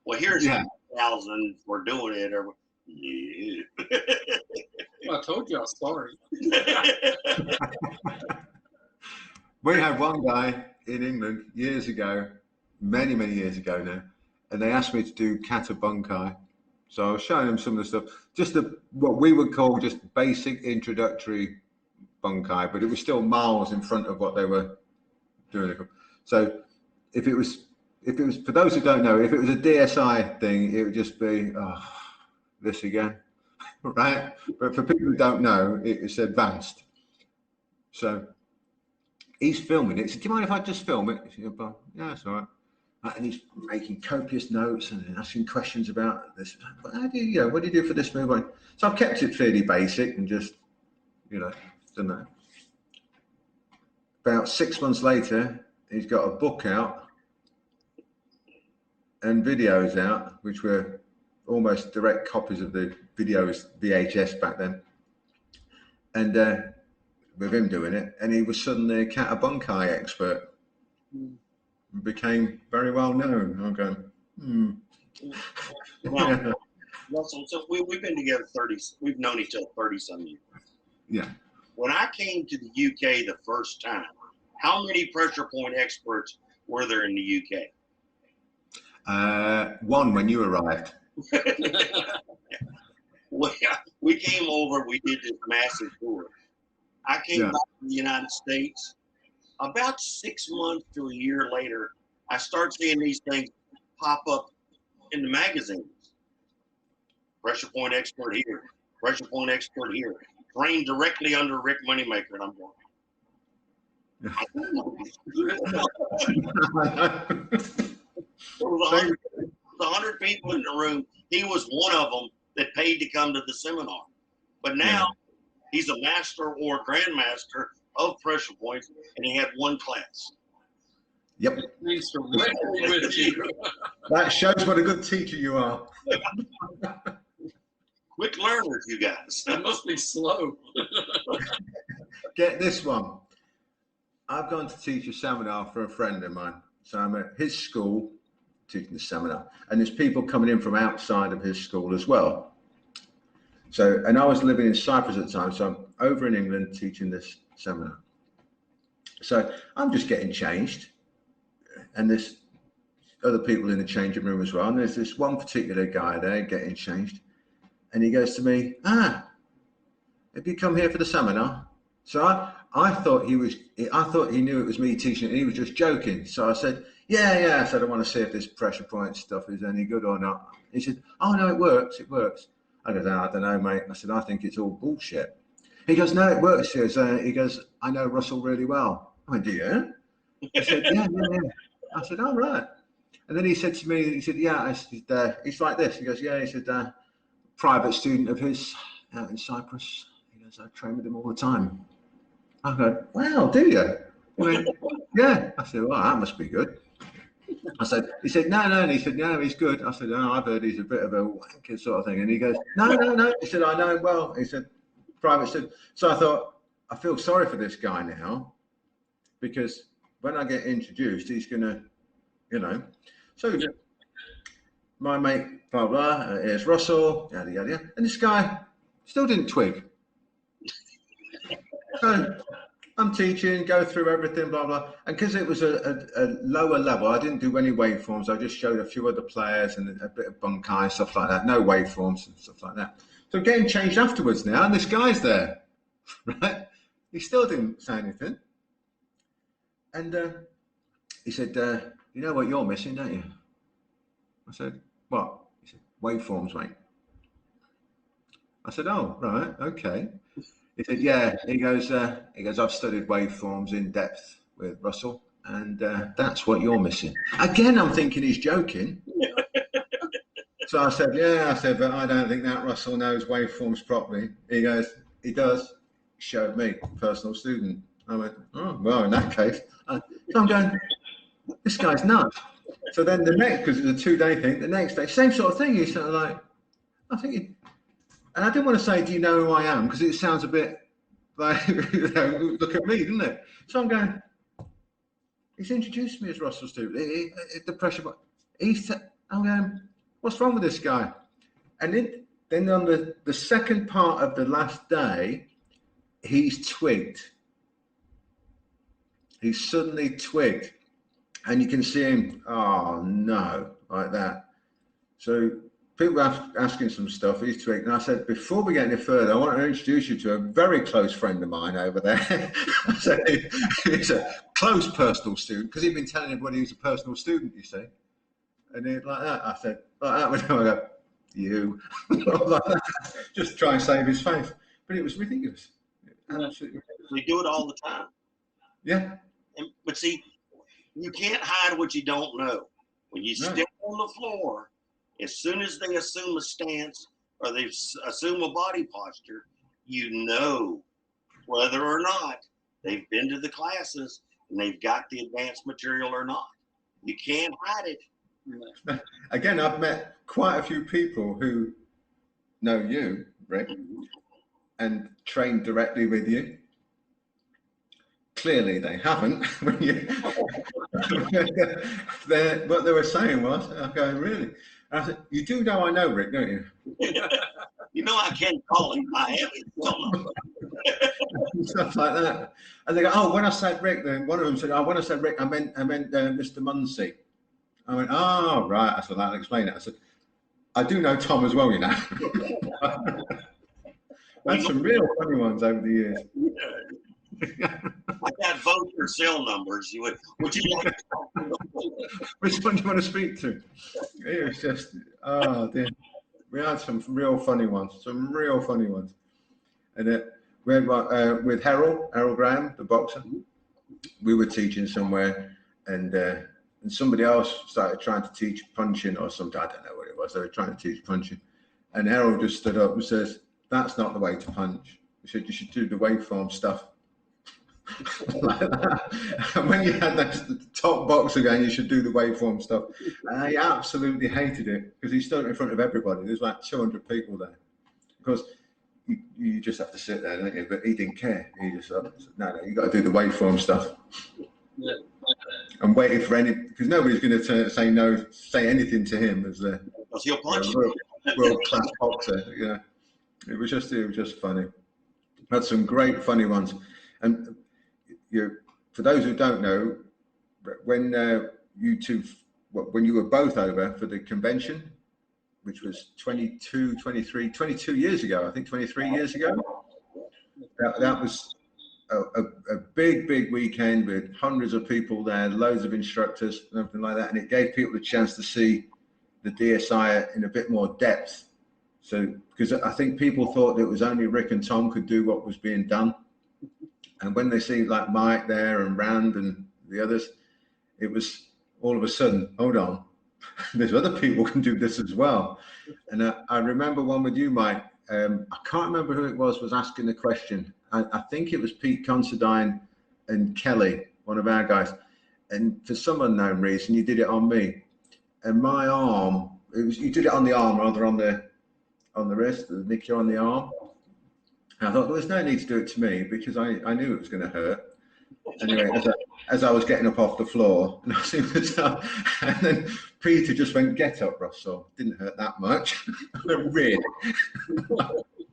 well, here's 1,000 for doing it. Or, yeah. I told you I was sorry. We had one guy in England years ago, many years ago now, and they asked me to do kata bunkai. So I was showing them some of the stuff, just what we would call just basic introductory bunkai, but it was still miles in front of what they were doing. So if it was for those who don't know, if it was a DSI thing, it would just be this again, right? But for people who don't know, it's advanced. So he's filming it. He said, do you mind if I just film it? Said, yeah, it's all right. And he's making copious notes and asking questions about this. How do you, what do you do for this move? So I've kept it fairly basic and just, done that. About 6 months later, he's got a book out and videos out, which were almost direct copies of the videos, VHS back then. And with him doing it, and he was suddenly a kata bunkai expert. Became very well known. I'm going, Well, Russell, so we've been together we've known each other 30-some years. Yeah. When I came to the UK the first time, how many pressure point experts were there in the UK? One when you arrived. We came over, we did this massive tour. I came back to the United States. About 6 months to a year later, I start seeing these things pop up in the magazines. Pressure point expert here, pressure point expert here, trained directly under Rick Moneymaker, and I'm going. There was 100 people in the room. He was one of them that paid to come to the seminar. But now He's a master or grandmaster of pressure points, and he had one class. Yep. It means directly with you. That shows what a good teacher you are. Quick learners, you guys. That must be slow. Get this one. I've gone to teach a seminar for a friend of mine. So I'm at his school teaching the seminar, and there's people coming in from outside of his school as well. So, and I was living in Cyprus at the time, so I'm over in England teaching this seminar. So I'm just getting changed, and there's other people in the changing room as well. And there's this one particular guy there getting changed, and he goes to me, have you come here for the seminar? So I thought he knew it was me teaching it, and he was just joking. So I said, yeah. I said, I want to see if this pressure point stuff is any good or not. He said, oh no, it works. I go, I don't know, mate. I said, I think it's all bullshit. He goes, no, it works. He goes, I know Russell really well. I went, do you? I said, yeah. I said, oh, right. And then he said to me, he said, yeah, he's like this. He goes, yeah, he said, private student of his out in Cyprus. He goes, I train with him all the time. I go, wow, do you? He went, yeah. I said, well, that must be good. He said, no. And he said, no, he's good. I said, oh, I've heard he's a bit of a wanker sort of thing. And he goes, no. He said, I know him well. He said, private student. So I thought, I feel sorry for this guy now, because when I get introduced, he's going to, So my mate, blah, blah, here's Russell, yada, yada, yada. And this guy still didn't twig. So I'm teaching, go through everything, blah, blah. And because it was a lower level, I didn't do any waveforms. I just showed a few other players and a bit of bunkai, stuff like that. No waveforms and stuff like that. So I'm getting changed afterwards now, and this guy's there, right? He still didn't say anything. And he said, you know what you're missing, don't you? I said, what? He said, waveforms, mate. I said, oh, right, okay. He said, yeah. He goes, I've studied waveforms in depth with Russell, and that's what you're missing. Again, I'm thinking he's joking. So I said, yeah, but I don't think that Russell knows waveforms properly. He goes, he does. He showed me, personal student. I went, oh, well, in that case. So I'm going, this guy's nuts. So then the next, because it's a 2-day thing, the next day, same sort of thing. He's sort of like, I think, and I didn't want to say, do you know who I am? Because it sounds a bit like, look at me, doesn't it? So I'm going, he's introduced me as Russell student. The pressure, I'm going, what's wrong with this guy? And then on the second part of the last day, he's twigged. He's suddenly twigged. And you can see him, oh no, like that. So people are asking some stuff, he's twigged. And I said, before we get any further, I want to introduce you to a very close friend of mine over there. I said, he's a close personal student, because he'd been telling everybody he was a personal student, you see. And he like that, I said, like that, I go, you. Like that, just try and save his face. But it was ridiculous. Absolutely ridiculous. We do it all the time. Yeah. But see, you can't hide what you don't know. When you step on the floor, as soon as they assume a stance or they assume a body posture, you know whether or not they've been to the classes and they've got the advanced material or not. You can't hide it. Again, I've met quite a few people who know you, Rick, and train directly with you. Clearly they haven't. What they were saying was, I'm going, really? And I said, you do know I know Rick, don't you? You know I can't call him. I have his phone number. Stuff like that. And they go, oh, when I said Rick, then one of them said, oh, when I said Rick, I meant Mr. Munsey. I went, oh, right. I said, that'll explain it. I said, I do know Tom as well, you know. That's some real funny ones over the years. I got vote or cell numbers. Would you like to talk to them? Which one do you want to speak to? It was just, oh, dear. We had some real funny ones, And we had with Harold Graham, the boxer. We were teaching somewhere, and somebody else started trying to teach punching or something. I don't know what it was. They were trying to teach punching. And Harold just stood up and says, that's not the way to punch. He said, you should do the waveform stuff. Like that. And when you had that top box again, you should do the waveform stuff. And I absolutely hated it because he stood in front of everybody. There's like 200 people there. Because you just have to sit there, don't you? But he didn't care. He just said, no, you got to do the waveform stuff. Yeah. I'm waiting for because nobody's going to say anything to him as a he'll punch you. World-class boxer. Yeah, it was just funny. Had some great funny ones. And for those who don't know, when when you were both over for the convention, which was 22 years ago, I think 23 years ago, that was a big weekend with hundreds of people there, loads of instructors and everything like that. And it gave people the chance to see the DSI in a bit more depth. So, because I think people thought that it was only Rick and Tom could do what was being done. And when they see like Mike there and Rand and the others, it was all of a sudden, hold on, there's other people who can do this as well. And I remember one with you, Mike. I can't remember who it was asking the question. I think it was Pete Considine and Kelly, one of our guys. And for some unknown reason, you did it on me. And my arm, you did it on the arm rather on the wrist, nick you on the arm. And I thought there was no need to do it to me because I knew it was going to hurt. Anyway, as I was getting up off the floor, and I see and then Peter just went, "Get up, Russell." Didn't hurt that much. Really.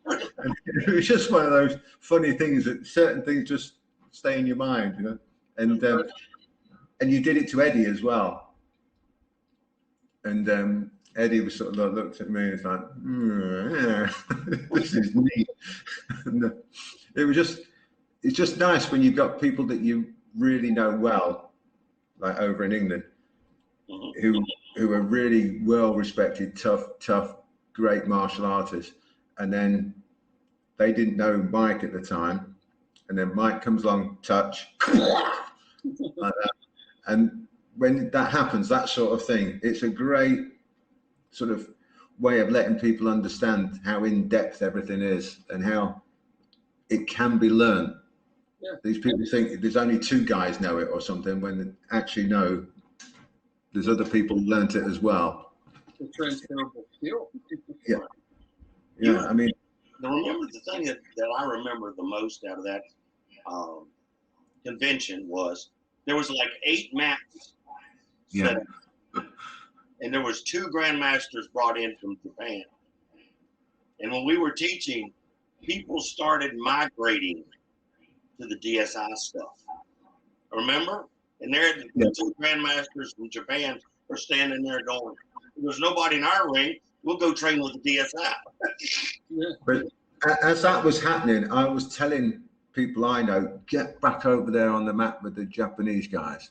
And it was just one of those funny things that certain things just stay in your mind, you know. And you did it to Eddie as well. And Eddie was sort of looked at me and was like, yeah, "This is neat." And it's just nice when you've got people that you really know well, like over in England, who are really well respected, tough, great martial artists. And then they didn't know Mike at the time. And then Mike comes along, touch, like that. And when that happens, that sort of thing, it's a great sort of way of letting people understand how in depth everything is and how it can be learned. Yeah. These people think there's only two guys know it or something, when actually no, there's other people who learnt it as well. The transferable skill. Yeah. I mean, the thing that I remember the most out of that convention was there was like 8 mats set up, and there was 2 grandmasters brought in from Japan. And when we were teaching, people started migrating to the DSI stuff. Remember? And there, the 2 grandmasters from Japan are standing there going, "There's nobody in our ring. We'll go train with the DSI." Yeah. but as that was happening, I was telling people I know, get back over there on the mat with the Japanese guys.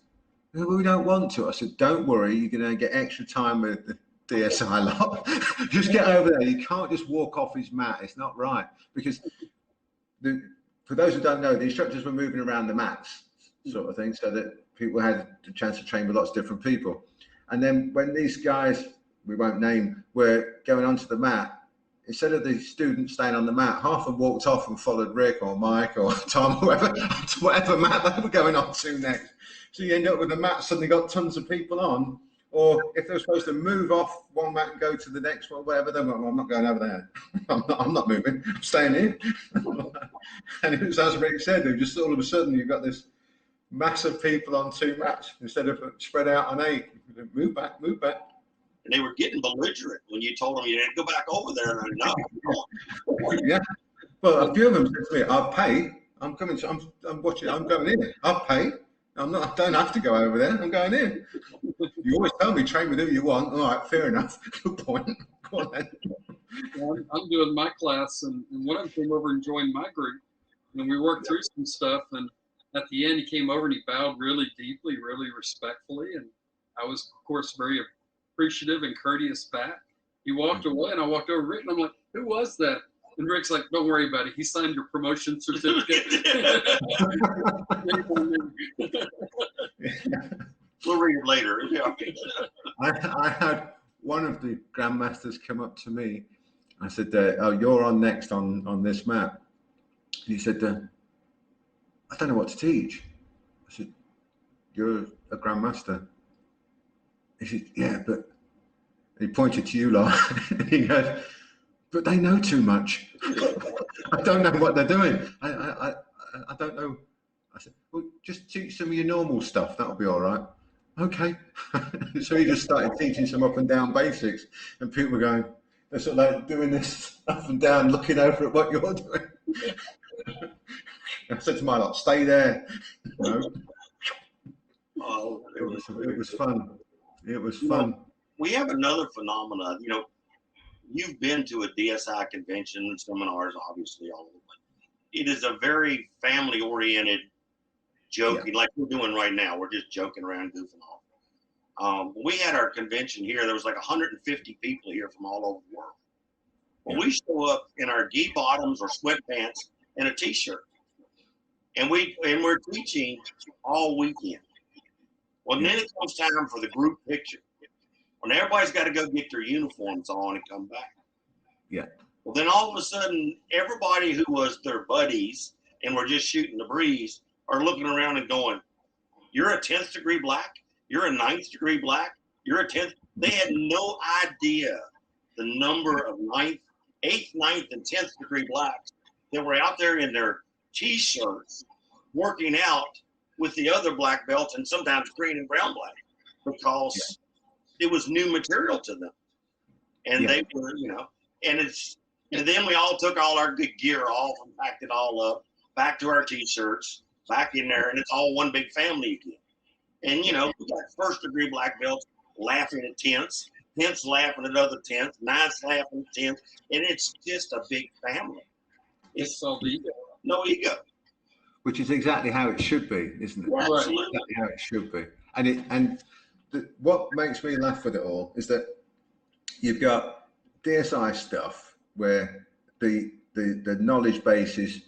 "We don't want to." I said, "Don't worry, you're going to get extra time with the DSI lot. Just get over there. You can't just walk off his mat. It's not right." Because for those who don't know, the instructors were moving around the mats, sort of thing, so that people had the chance to train with lots of different people. And then when these guys, we won't name, were going onto the mat, instead of the students staying on the mat, half of them walked off and followed Rick or Mike or Tom, whoever, to whatever mat they were going on to next. So you end up with the mat suddenly got tons of people on. Or if they're supposed to move off one mat and go to the next one, whatever, then well, I'm not going over there. I'm not moving. I'm staying here. And it was as Rick said, just all of a sudden you've got this mass of people on 2 mats instead of spread out on 8. Move back. And they were getting belligerent when you told them you had to go back over there. And no. Yeah. Well, a few of them said to me, "I'll pay. I'm coming. I'm watching. I'm going in. I'll pay. I don't have to go over there. I'm going in." "You always tell me train with who you want." "All right, fair enough. Good point. Go on then." Well, I'm doing my class, and one of them came over and joined my group, and we worked through some stuff. And at the end, he came over and he bowed really deeply, really respectfully, and I was, of course, very appreciative and courteous back. He walked away, and I walked over to Rick, and I'm like, "Who was that?" And Rick's like, "Don't worry about it. He signed your promotion certificate." We'll read it later. I had one of the grandmasters come up to me. I said, "Oh, you're on next on this mat." he said, I don't know what to teach. I said, you're a grandmaster. He said, yeah, but he pointed to you lot. He goes, but they know too much. I don't know what they're doing. I don't know. I said, well, just teach some of your normal stuff. That'll be all right. Okay. So he just started teaching some up and down basics, and people were going, they're sort of like doing this up and down, looking over at what you're doing. I said to my lot, stay there. Oh, It was fun. It was fun. We have another phenomenon. You've been to a DSI convention and seminars, obviously, all over. It is a very family-oriented joking, like we're doing right now. We're just joking around, goofing off. We had our convention here. There was like 150 people here from all over the world. Well, we show up in our gi bottoms or sweatpants and a t-shirt, and we're teaching all weekend. Well, then it comes time for the group picture, when everybody's got to go get their uniforms on and come back. Yeah. Well, then all of a sudden, everybody who was their buddies and were just shooting the breeze are looking around and going, "You're a 10th degree black. You're a 9th degree black. You're a 10th." They had no idea the number of 9th, 8th, 9th, and 10th degree blacks that were out there in their t-shirts working out with the other black belts, and sometimes green and brown black, because it was new material to them. And they were, and then we all took all our good gear off and packed it all up, back to our t-shirts, back in there, and it's all one big family again. And, we got 1st degree black belts laughing at 10ths, 10ths laughing at other 10ths, 9ths laughing at 10ths, and it's just a big family. It's so ego. No ego. Which is exactly how it should be, isn't it? Yeah, absolutely. Exactly how it should be. And what makes me laugh with it all is that you've got DSI stuff where the knowledge base is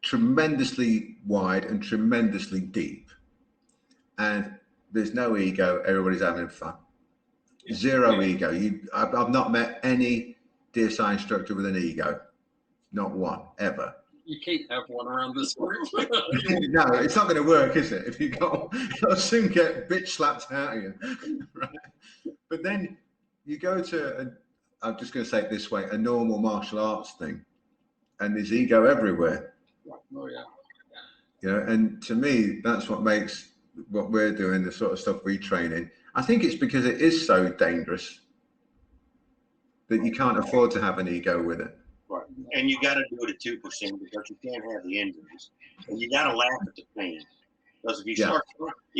tremendously wide and tremendously deep, and there's no ego. Everybody's having fun. Zero ego. I've not met any DSI instructor with an ego. Not one, ever. You can't have one around this group. No, it's not going to work, is it? If you'll soon get bitch slapped out of you. Right? But then you go to, I'm just going to say it this way, a normal martial arts thing, and there's ego everywhere. Oh, yeah. And to me, that's what makes what we're doing, the sort of stuff we train in. I think it's because it is so dangerous that you can't afford to have an ego with it. Right. And you got to do it at 2% because you can't have the injuries. And you got to laugh at the pain. Because if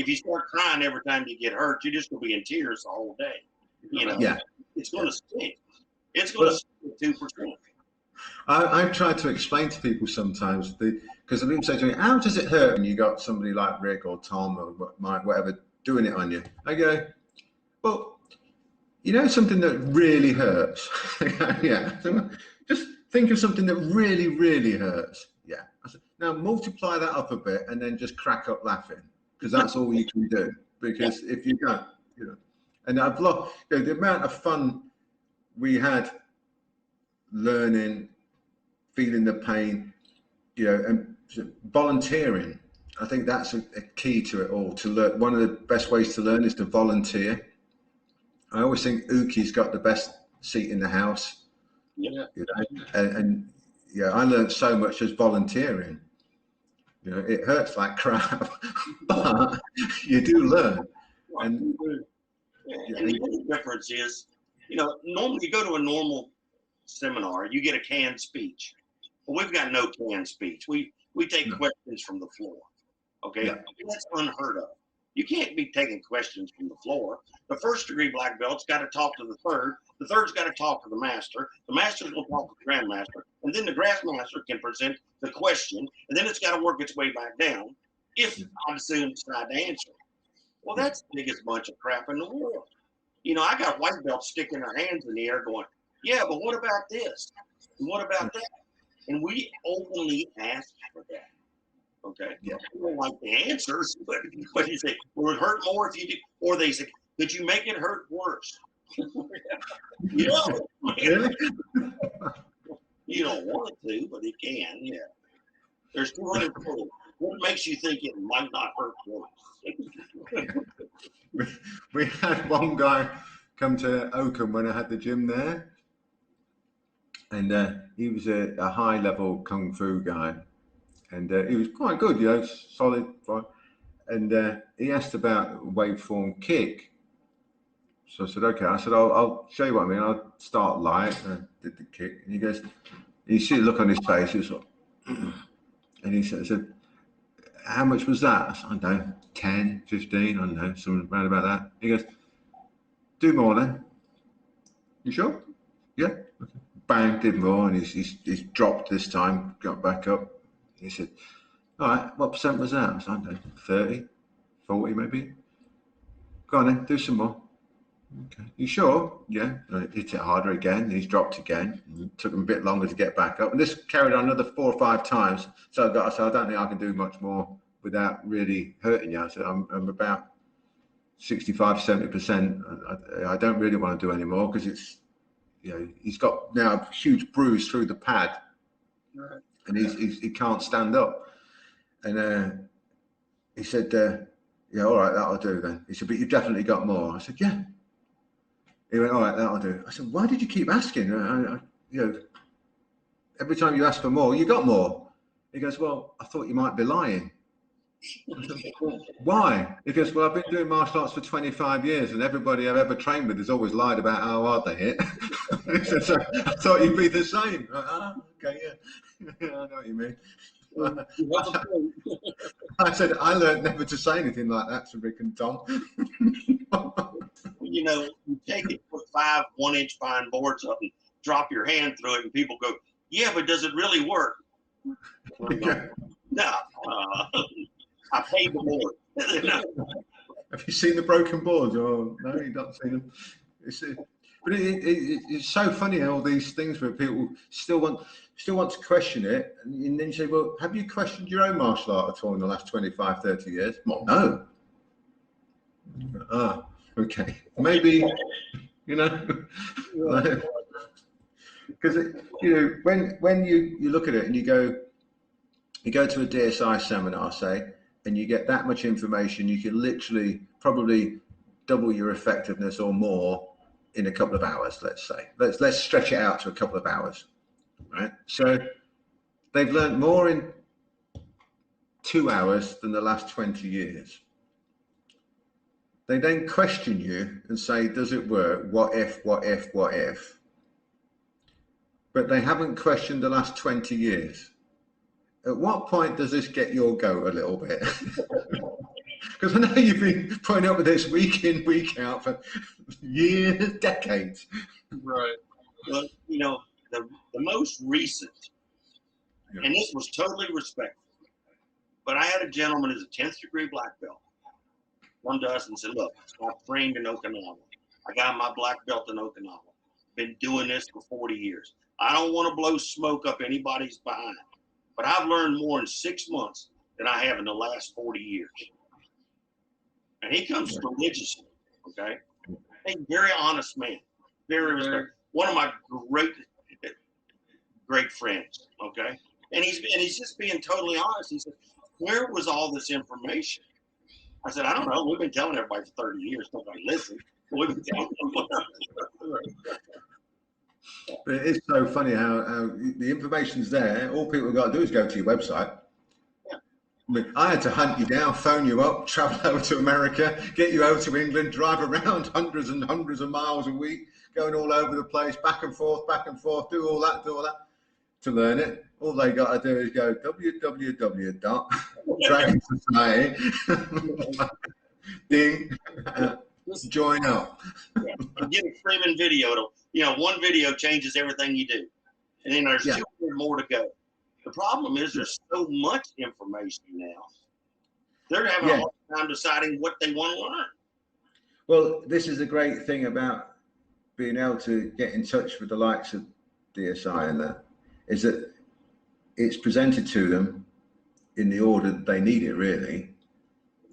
you start crying every time you get hurt, you're just going to be in tears the whole day. It's going to stink. It's going to stink at 2%. I've tried to explain to people sometimes, because people say to me, how does it hurt when you got somebody like Rick or Tom or whatever doing it on you? I go, well, something that really hurts. Just think of something that really, really hurts. Yeah. I said, now multiply that up a bit and then just crack up laughing, because that's all you can do. Because if you don't, and I've lost the amount of fun we had learning, feeling the pain, and volunteering. I think that's a key to it all. To learn, one of the best ways to learn is to volunteer. I always think Uki's got the best seat in the house. Yeah. And I learned so much as volunteering. It hurts like crap, but you do learn. And the other difference is, normally you go to a normal seminar, you get a canned speech. Well, we've got no canned speech. We take questions from the floor. Okay, that's unheard of. You can't be taking questions from the floor. The 1st degree black belt's got to talk to the 3rd. The 3rd's got to talk to the master. The master's going to talk to the grandmaster. And then the grandmaster can present the question. And then it's got to work its way back down if I soon decide to answer. Well, that's the biggest bunch of crap in the world. I got white belts sticking their hands in the air going, yeah, but what about this? And what about that? And we openly ask for that. Okay. Yeah. We don't like the answers, but you say, will it hurt more if you do? Or they say, could you make it hurt worse? Really? You don't want it to, but it can. Yeah. There's 240. What makes you think it might not hurt worse? We had one guy come to Oakham when I had the gym there, and he was a high-level kung fu guy, and he was quite good, solid. And he asked about waveform kick. So I said, okay. I said, I'll show you what I mean. I'll start light. And I did the kick. And he goes, you see the look on his face. He was like, and he said, how much was that? I said, I don't know, 10, 15, I don't know, something around about that. He goes, do more then. You sure? Yeah. Okay. Bang, did more. And he's dropped this time, got back up. He said, all right, what percent was that? I said, I don't know, 30, 40 maybe. Go on then, do some more. Okay. You sure? Yeah. Hit it harder again. He's dropped again. It took him a bit longer to get back up. And this carried on another 4 or 5 times. So I said, I don't think I can do much more without really hurting you. I said, I'm about 65, 70%. I don't really want to do any more because it's, he's got now a huge bruise through the pad. Right. And he can't stand up. And he said, yeah, all right, that'll do then. He said, but you've definitely got more. I said, yeah. He went, all right, that'll do. I said, why did you keep asking? Every time you ask for more, you got more. He goes, well, I thought you might be lying. I said, well, why? He goes, well, I've been doing martial arts for 25 years and everybody I've ever trained with has always lied about how hard they hit. Said, so I thought you'd be the same. Okay, yeah. I know what you mean. I said, I learned never to say anything like that to Rick and Tom. You take it, put 5 1-inch pine boards up and drop your hand through it, and people go, yeah, but does it really work? Yeah. No, I paid the board. Have you seen the broken boards? Oh, no, you've not seen them. But it's so funny how all these things where people still want to question it, and then you say, well, have you questioned your own martial art at all in the last 25, 30 years? Well, no. Okay, maybe, because when you look at it and you go to a DSI seminar, say, and you get that much information, you can literally probably double your effectiveness or more in a couple of hours. Let's say, let's stretch it out to a couple of hours, right? So they've learned more in 2 hours than the last 20 years. They then question you and say, does it work? What if, what if, what if? But they haven't questioned the last 20 years. At what point does this get your goat a little bit? Because I know you've been putting up with this week in, week out for years, decades. Right. Well, the most recent, and this was totally respectful, but I had a gentleman who's a 10th degree black belt come to us and said, look, I trained in Okinawa. I got my black belt in Okinawa. Been doing this for 40 years. I don't want to blow smoke up anybody's behind, but I've learned more in 6 months than I have in the last 40 years. And he comes religiously, okay? A very honest man, very respectful. One of my great friends, okay? And he's just being totally honest. He said, where was all this information? I said, I don't know. We've been telling everybody for 30 years. Nobody listened. We've been telling them. But it's so funny how the information's there. All people have got to do is go to your website. Yeah. I mean, I had to hunt you down, phone you up, travel over to America, get you over to England, drive around hundreds and hundreds of miles a week, going all over the place, back and forth, do all that to learn it. All they got to do is go www.dragonsociety, ding, join up. Yeah. And get a streaming video. One video changes everything you do. And then there's 200 more to go. The problem is there's so much information now. They're having a hard time deciding what they want to learn. Well, this is a great thing about being able to get in touch with the likes of DSI and that, is that it's presented to them in the order that they need it, really.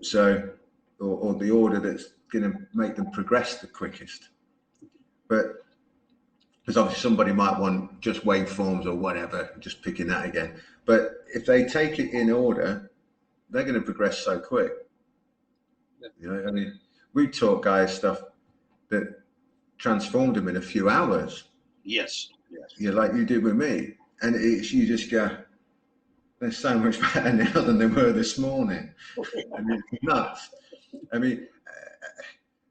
So, or the order that's going to make them progress the quickest. But Because obviously somebody might want just waveforms or whatever, just picking that again. But if they take it in order, they're going to progress so quick. Yeah. You know, I mean, we taught guys stuff that transformed them in a few hours. Yes. Yes. You know, like you did with me. And it's, you just go, they're so much better now than they were this morning. I mean, it's nuts. I mean,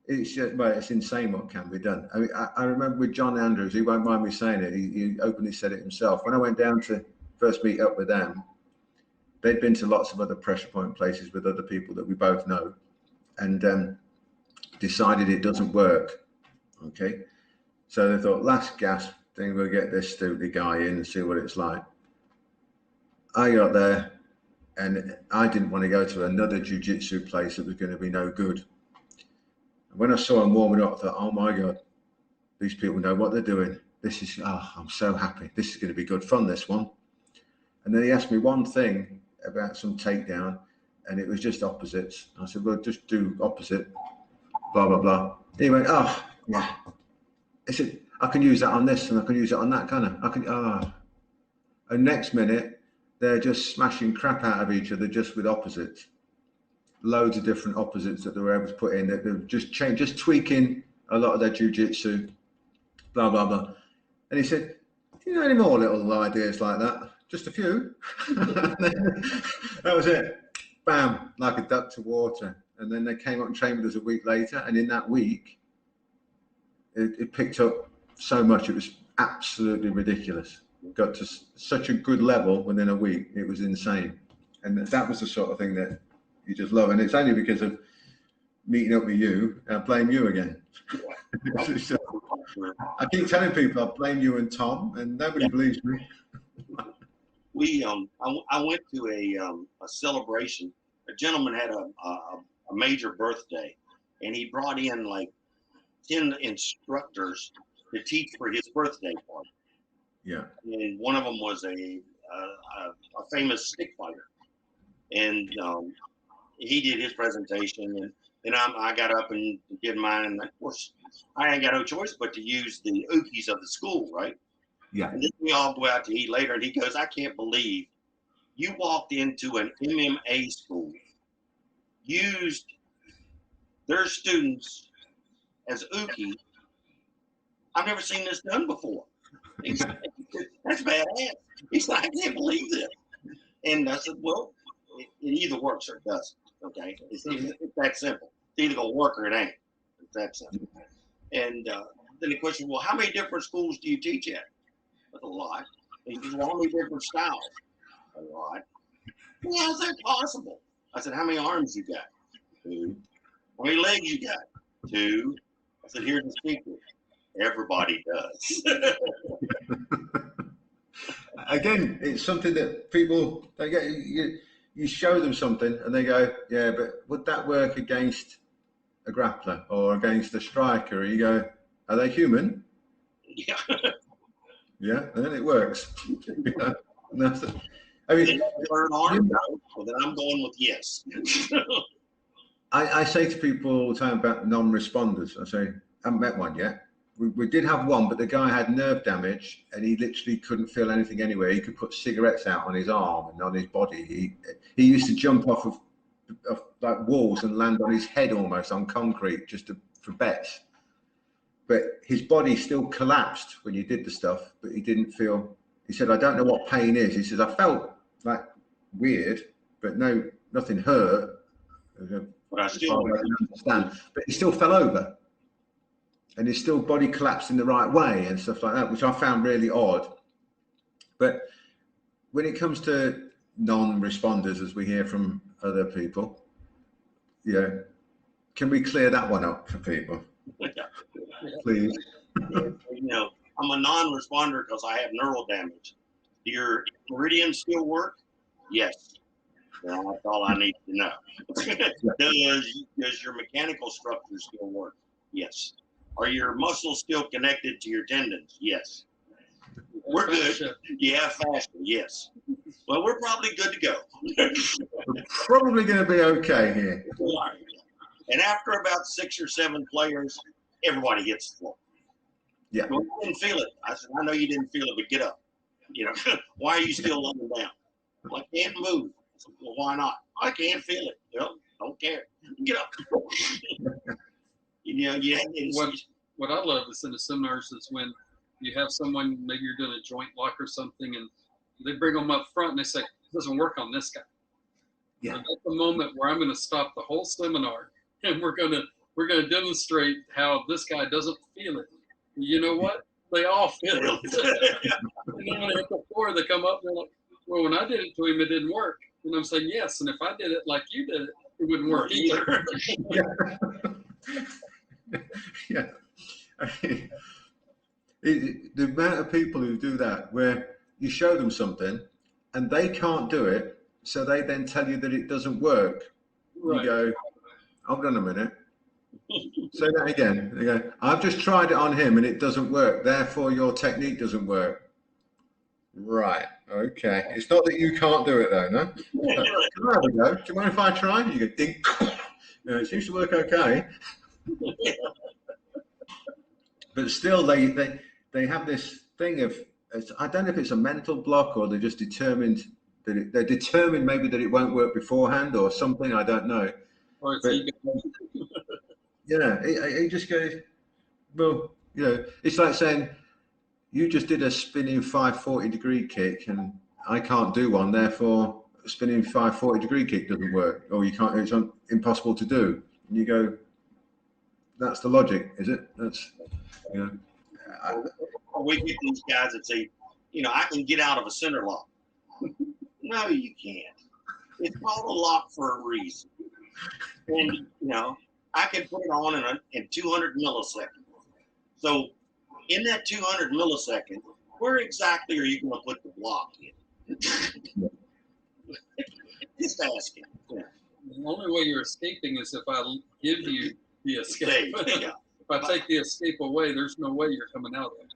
it's just, well, it's insane what can be done. I mean, I remember with John Andrews, he won't mind me saying it, he openly said it himself. When I went down to first meet up with them, they'd been to lots of other pressure point places with other people that we both know, and decided it doesn't work. Okay. So they thought, last gasp thing, we'll get this stupid guy in and see what it's like. I got there and I didn't want to go to another jiu-jitsu place that was going to be no good. When I saw him warming up, I thought, oh my God, these people know what they're doing. This is, oh, I'm so happy. This is going to be good fun, this one. And then he asked me one thing about some takedown, and it was just opposites. I said, well, just do opposite, blah, blah, blah. He went, oh, yeah. He said, I can use that on this and I can use it on that, kind of. I can, And next minute, they're just smashing crap out of each other just with opposites. Loads of different opposites that they were able to put in, that they've just changed, just tweaking a lot of their jiu-jitsu, blah, blah, blah. And he said, do you know any more little ideas like that? Just a few. That was it. Bam, like a duck to water. And then they came up and trained with us a week later. And in that week, it picked up so much. It was absolutely ridiculous. Got to such a good level within a week. It was insane. And that was the sort of thing that you just love. And it's only because of meeting up with you, I blame you again. I keep telling people I blame you and Tom, and nobody believes me. I went to a celebration. A gentleman had a major birthday, and he brought in like 10 instructors to teach for his birthday party. Yeah. And one of them was a famous stick fighter, and he did his presentation, and I got up and did mine, and of course I ain't got no choice but to use the Ukis of the school, right? Yeah. And then we all go out to eat later, and he goes, I can't believe you walked into an MMA school, used their students as Uki. I've never seen this done before. That's badass. He's like, I can't believe this. And I said, well, it either works or it doesn't. Okay, it's that simple. It's either gonna work or it ain't. It's that simple. And then the question, well, how many different schools do you teach at? That's a lot. And he says, well, how many different styles? A lot. Well, how's that possible? I said, how many arms you got? 2. How many legs you got? 2. I said, here's the secret. Everybody does. Again, it's something that people, they get, you show them something and they go, yeah, but would that work against a grappler or against a striker? And you go, are they human? Yeah. Yeah, and then it works. Yeah, and that's it. I mean, Learn arm, well, then I'm going with yes. I say to people all the time about non-responders, I say, I haven't met one yet. We did have one, but the guy had nerve damage and he literally couldn't feel anything anywhere. He could put cigarettes out on his arm and on his body. He used to jump off of like walls and land on his head almost on concrete just for bets. But his body still collapsed when you did the stuff, but he didn't feel, he said, I don't know what pain is. He says, I felt like weird, but nothing hurt. But I still don't understand. But he still fell over. And his still body collapsed in the right way and stuff like that, which I found really odd. But when it comes to non-responders, as we hear from other people, can we clear that one up for people? Please. I'm a non-responder because I have neural damage. Do your meridians still work? Yes. Well, that's all I need to know. Does your mechanical structure still work? Yes. Are your muscles still connected to your tendons? Yes. We're good. Yeah, faster. Yes. Well, we're probably good to go. We're probably going to be okay here. And after about 6 or 7 players, everybody hits the floor. Yeah. Well, I didn't feel it. I said, I know you didn't feel it, but get up. You know, why are you still laying down? Well, I can't move. I said, well, why not? I can't feel it. Well, don't care. Get up. You know, What I love is in the seminars is when you have someone, maybe you're doing a joint lock or something, and they bring them up front and they say, it doesn't work on this guy. Yeah. And that's the moment where I'm going to stop the whole seminar and we're going to demonstrate how this guy doesn't feel it. You know what? They all feel it. And then when they hit the floor, they come up and they're like, well, when I did it to him, it didn't work. And I'm saying, yes, and if I did it like you did it, it wouldn't work either. Yeah. I mean, the amount of people who do that, where you show them something and they can't do it, so they then tell you that it doesn't work. Right. You go, hold on a minute. Say that again. They go, I've just tried it on him and it doesn't work. Therefore, your technique doesn't work. Right. Okay. It's not that you can't do it though, no? Can I have a go? Do you mind if I try? You go, ding. It seems to work okay. But still, they have this thing of, I don't know if it's a mental block or they're just determined that they're determined maybe that it won't work beforehand or something. I don't know. Or it's But, ego. yeah, he just goes, well, you know, it's like saying you just did a spinning 540-degree kick and I can't do one, therefore a spinning 540-degree kick doesn't work, or you can't. It's impossible to do. And you go, that's the logic, is it? That's, you know. We get these guys that say, you know, I can get out of a center lock. No, you can't. It's called a lock for a reason. And, you know, I can put it on in 200 milliseconds. So in that 200 milliseconds, where exactly are you going to put the block in? Just asking. Yeah. The only way you're escaping is if I give you the escape. Yeah. If I take the escape away, there's no way you're coming out of it.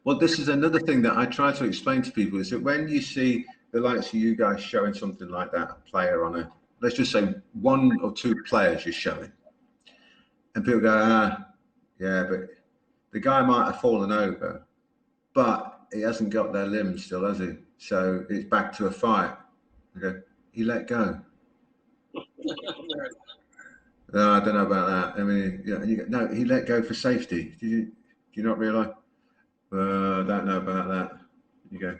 Well, this is another thing that I try to explain to people is that when you see the likes of you guys showing something like that, a player on a, let's just say 1 or 2 players you're showing, and people go, yeah, but the guy might have fallen over, but he hasn't got their limbs still, has he? So it's back to a fight. Okay, he let go. No, I don't know about that. I mean, yeah, you go, no, he let go for safety. Do you not realise? I don't know about that. You go,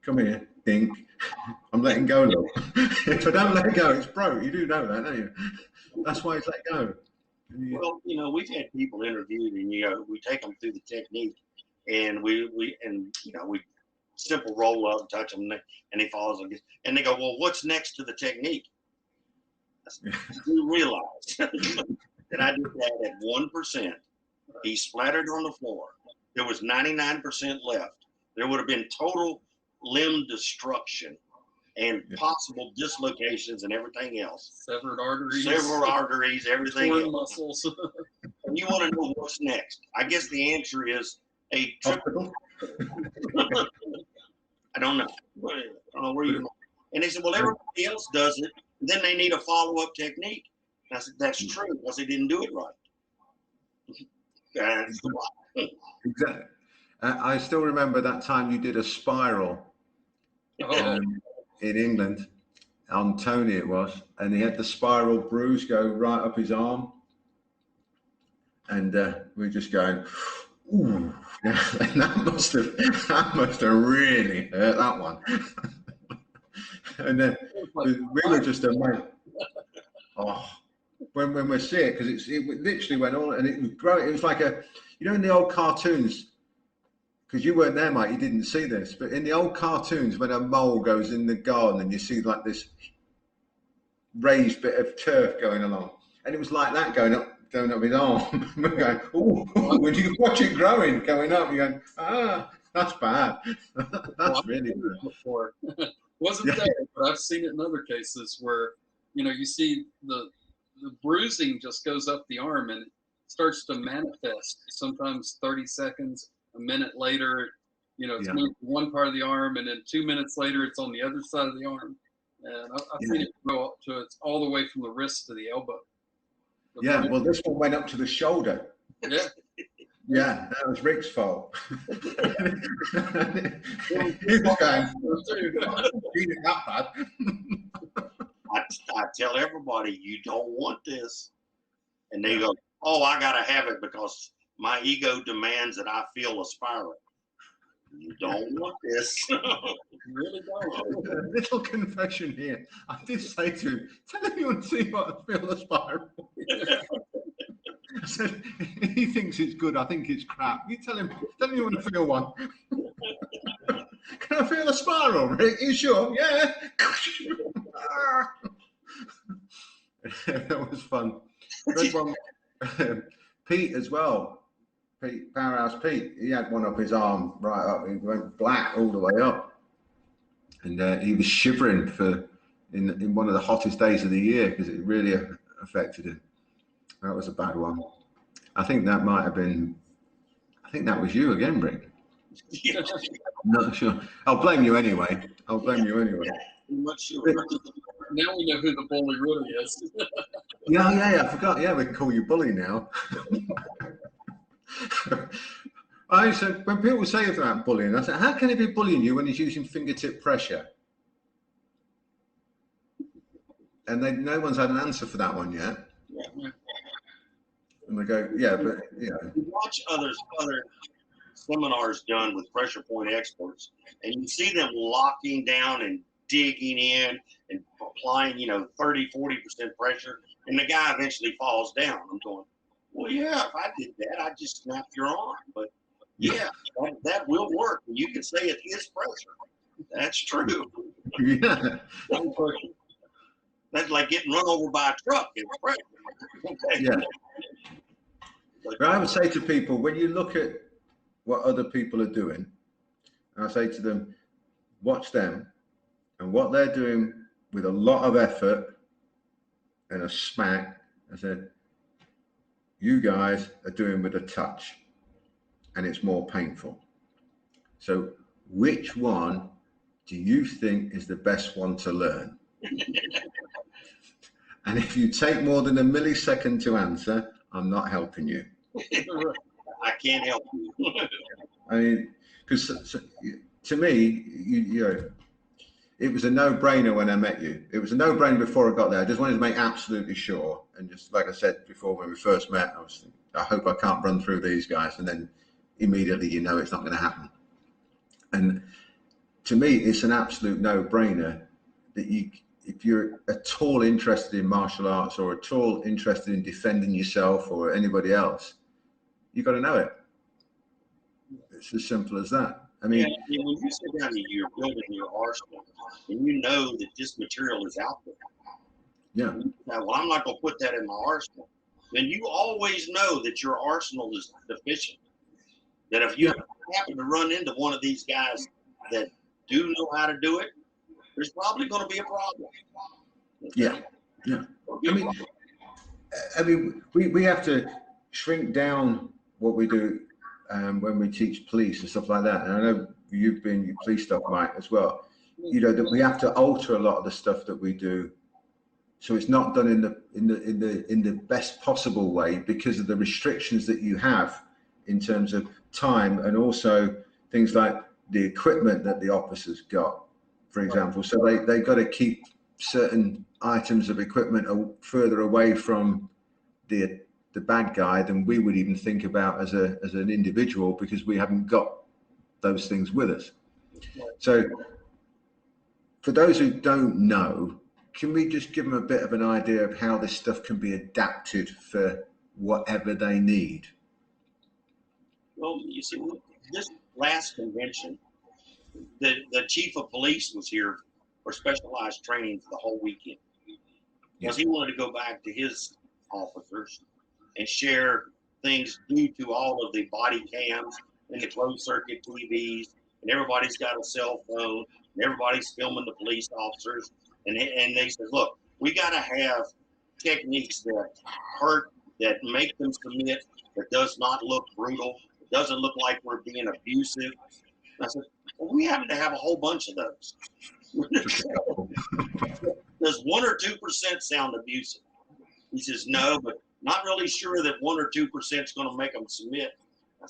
come here, dink. I'm letting go, look. If I don't let go, it's broke. You do know that, don't you? That's why it's let go. Well, you know, we've had people interviewed, and you know, we take them through the technique, and we simple roll up, touch them, and he falls on, and they go, well, what's next to the technique? You realize that I did that at 1%. He splattered on the floor. There was 99% left. There would have been total limb destruction and possible dislocations and everything else. Severed arteries. Everything else. Muscles. And you want to know what's next. I guess the answer is a triple. I don't know. I don't know where you're going. And they said, well, everybody else does it. Then they need a follow-up technique. And I said, that's true, because they didn't do it right. That's why. Exactly. I still remember that time you did a spiral in England, on Tony it was, and he had the spiral bruise go right up his arm. And we're just going, ooh, that must have really hurt that one. And then we were just amazed. Oh, when we see it, because it literally went on and it was growing. It was like a, you know, in the old cartoons, because you weren't there, Mike, you didn't see this, but in the old cartoons, when a mole goes in the garden and you see like this raised bit of turf going along, and it was like that going up his arm. We're going, ooh, when you watch it growing, going up, you're going, that's bad. That's really bad. Before. Wasn't there, but I've seen it in other cases where, you know, you see the bruising just goes up the arm and it starts to manifest. Sometimes 30 seconds, a minute later, you know, it's moved to one part of the arm, and then 2 minutes later, it's on the other side of the arm. And I've seen it go up to it's all the way from the wrist to the elbow. Well, this one went up to the shoulder. Yeah. Yeah, that was Rick's fault. He was going, beat it that bad. I tell everybody, you don't want this. And they go, oh, I got to have it because my ego demands that I feel a spiral. You don't want this. You really don't. A little confession here. I did say to him, tell him you want to see what I feel a spiral. I said, he thinks it's good. I think it's crap. You tell him you want to feel one. Can I feel a spiral, Rick? You sure? Yeah. That was fun. Red one. Pete as well. Pete, Powerhouse Pete. He had one up his arm right up. He went black all the way up, and he was shivering in one of the hottest days of the year because it really affected him. That was a bad one. I think that might have been. I think that was you again, Rick. Yeah. Not sure. I'll blame you anyway. I'm not sure. Now we know who the bully really is. Yeah. I forgot. Yeah, we can call you bully now. I said when people say about bullying, I said, how can he be bullying you when he's using fingertip pressure? And no one's had an answer for that one yet. Yeah. And they go, yeah, but you know. You watch other seminars done with pressure point experts, and you see them locking down and digging in and applying, 30, 40% pressure, and the guy eventually falls down. I'm going, well, yeah, if I did that, I'd just snap your arm. But yeah, that will work. And you can say it is pressure. That's true. Yeah. That's like getting run over by a truck. It's pressure. Okay. Yeah. But I would say to people, when you look at what other people are doing, I say to them, watch them and what they're doing with a lot of effort and a smack. I said, you guys are doing with a touch and it's more painful. So which one do you think is the best one to learn? And if you take more than a millisecond to answer, I'm not helping you. I can't help you. I mean, because to me, you know, it was a no-brainer when I met you. It was a no-brainer before I got there. I just wanted to make absolutely sure. And just like I said before, when we first met, I was thinking, I hope I can't run through these guys. And then immediately, you know, it's not going to happen. And to me, it's an absolute no-brainer that if you're at all interested in martial arts or at all interested in defending yourself or anybody else, you've got to know it. It's as simple as that. I mean, when you sit down and you're building your arsenal and you know that this material is out there. Yeah. Now, well, I'm not going to put that in my arsenal. Then you always know that your arsenal is deficient. That if you happen to run into one of these guys that do know how to do it, there's probably going to be a problem. Yeah. I mean, we have to shrink down what we do when we teach police and stuff like that. And I know you've been your police stuff, Mike, as well. You know that we have to alter a lot of the stuff that we do, so it's not done in the best possible way because of the restrictions that you have in terms of time and also things like the equipment that the officers got, for example. So they've got to keep certain items of equipment further away from the bad guy than we would even think about as an individual because we haven't got those things with us. So for those who don't know, can we just give them a bit of an idea of how this stuff can be adapted for whatever they need? Well, you see, this last convention, the chief of police was here for specialized training for the whole weekend because he wanted to go back to his officers and share things due to all of the body cams and the closed circuit TVs, and everybody's got a cell phone, and everybody's filming the police officers, and they said, look, we got to have techniques that hurt, that make them submit, that does not look brutal, it doesn't look like we're being abusive. And I said, well, we happen to have a whole bunch of those. Does 1 or 2% sound abusive? He says, no, but not really sure that 1 or 2% is going to make them submit. I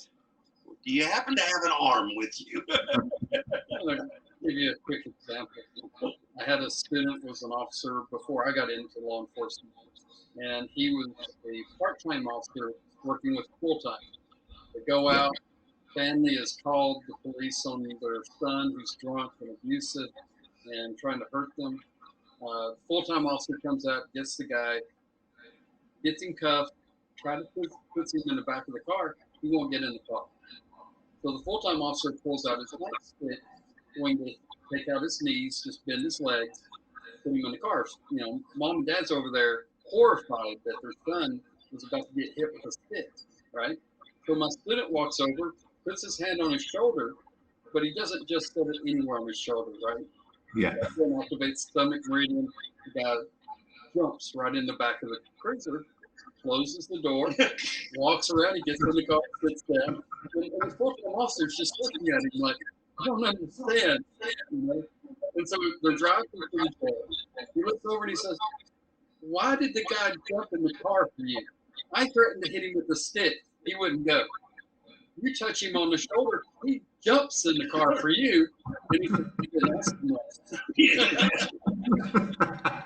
Do you happen to have an arm with you? I'll give you a quick example. I had a student who was an officer before I got into law enforcement, and he was a part-time officer working with full-time. They go out, family has called the police on their son who's drunk and abusive and trying to hurt them. Full-time officer comes out, gets the guy, gets him cuffed, puts him in the back of the car. He won't get in the car. So the full-time officer pulls out his nightstick, going to take out his knees, just bend his legs, put him in the car. You know, mom and dad's over there horrified that their son was about to get hit with a stick, right? So my student walks over, puts his hand on his shoulder, but he doesn't just put it anywhere on his shoulder, right? Yeah. Then activates stomach meridian. The guy jumps right in the back of the cruiser, closes the door, walks around, he gets in the car, sits down, and the full-time officer's just looking at him like, I don't understand, you know? And so they're driving through the door. He looks over and he says, why did the guy jump in the car for you? I threatened to hit him with the stick. He wouldn't go. You touch him on the shoulder, he jumps in the car for you. And he said, you didn't ask him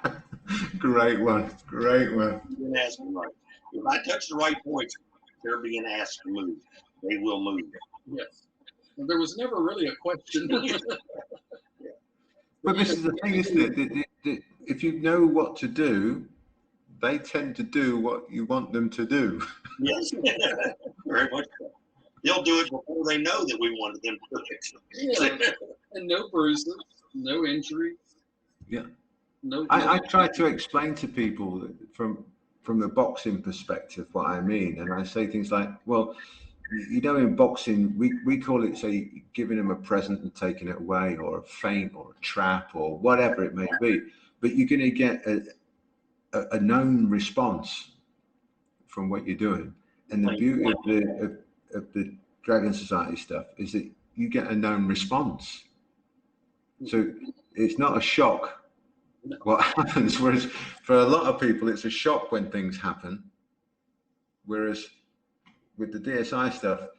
that. Great one. Great one. You didn't ask them right. If I touch the right points, they're being asked to move. They will move. Yes. And there was never really a question. But this is the thing, isn't it? That if you know what to do, they tend to do what you want them to do. Yes, very much so. They'll do it before they know that we wanted them to do it. Yeah. And no bruises, no injuries. Yeah. No. I try to explain to people that from the boxing perspective what I mean, and I say things like, well, you know, in boxing we call it, say, giving them a present and taking it away, or a feint or a trap or whatever it may be, but you're going to get a known response from what you're doing. And the beauty of the Dragon Society stuff is that you get a known response, so it's not a shock what happens, whereas for a lot of people it's a shock when things happen, whereas with the DSI stuff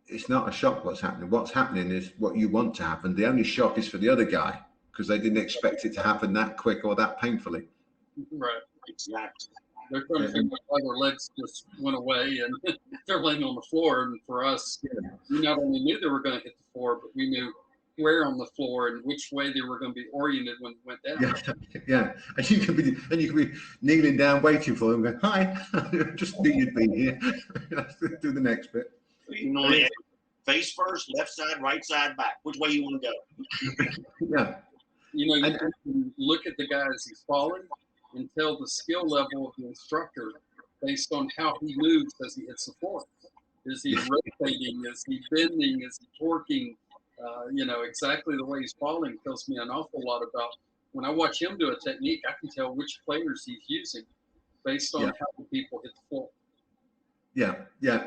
it's not a shock what's happening is what you want to happen. The only shock is for the other guy, because they didn't expect it to happen that quick or that painfully. Right. Exactly. They're trying to figure out why their legs just went away and they're laying on the floor. And for us, we not only knew they were going to hit the floor, but we knew where on the floor and which way they were going to be oriented when it went down. Yeah. And you can be kneeling down waiting for them, going, hi, just knew you'd be here. Do the next bit. You normally have face first, left side, right side, back. Which way you want to go? Yeah. You know, you can look at the guy as he's falling and tell the skill level of the instructor based on how he moves as he hits the floor. Is he rotating? Is he bending? Is he torquing? You know, exactly the way he's falling tells me an awful lot about, when I watch him do a technique, I can tell which players he's using based on how the people hit the floor. Yeah,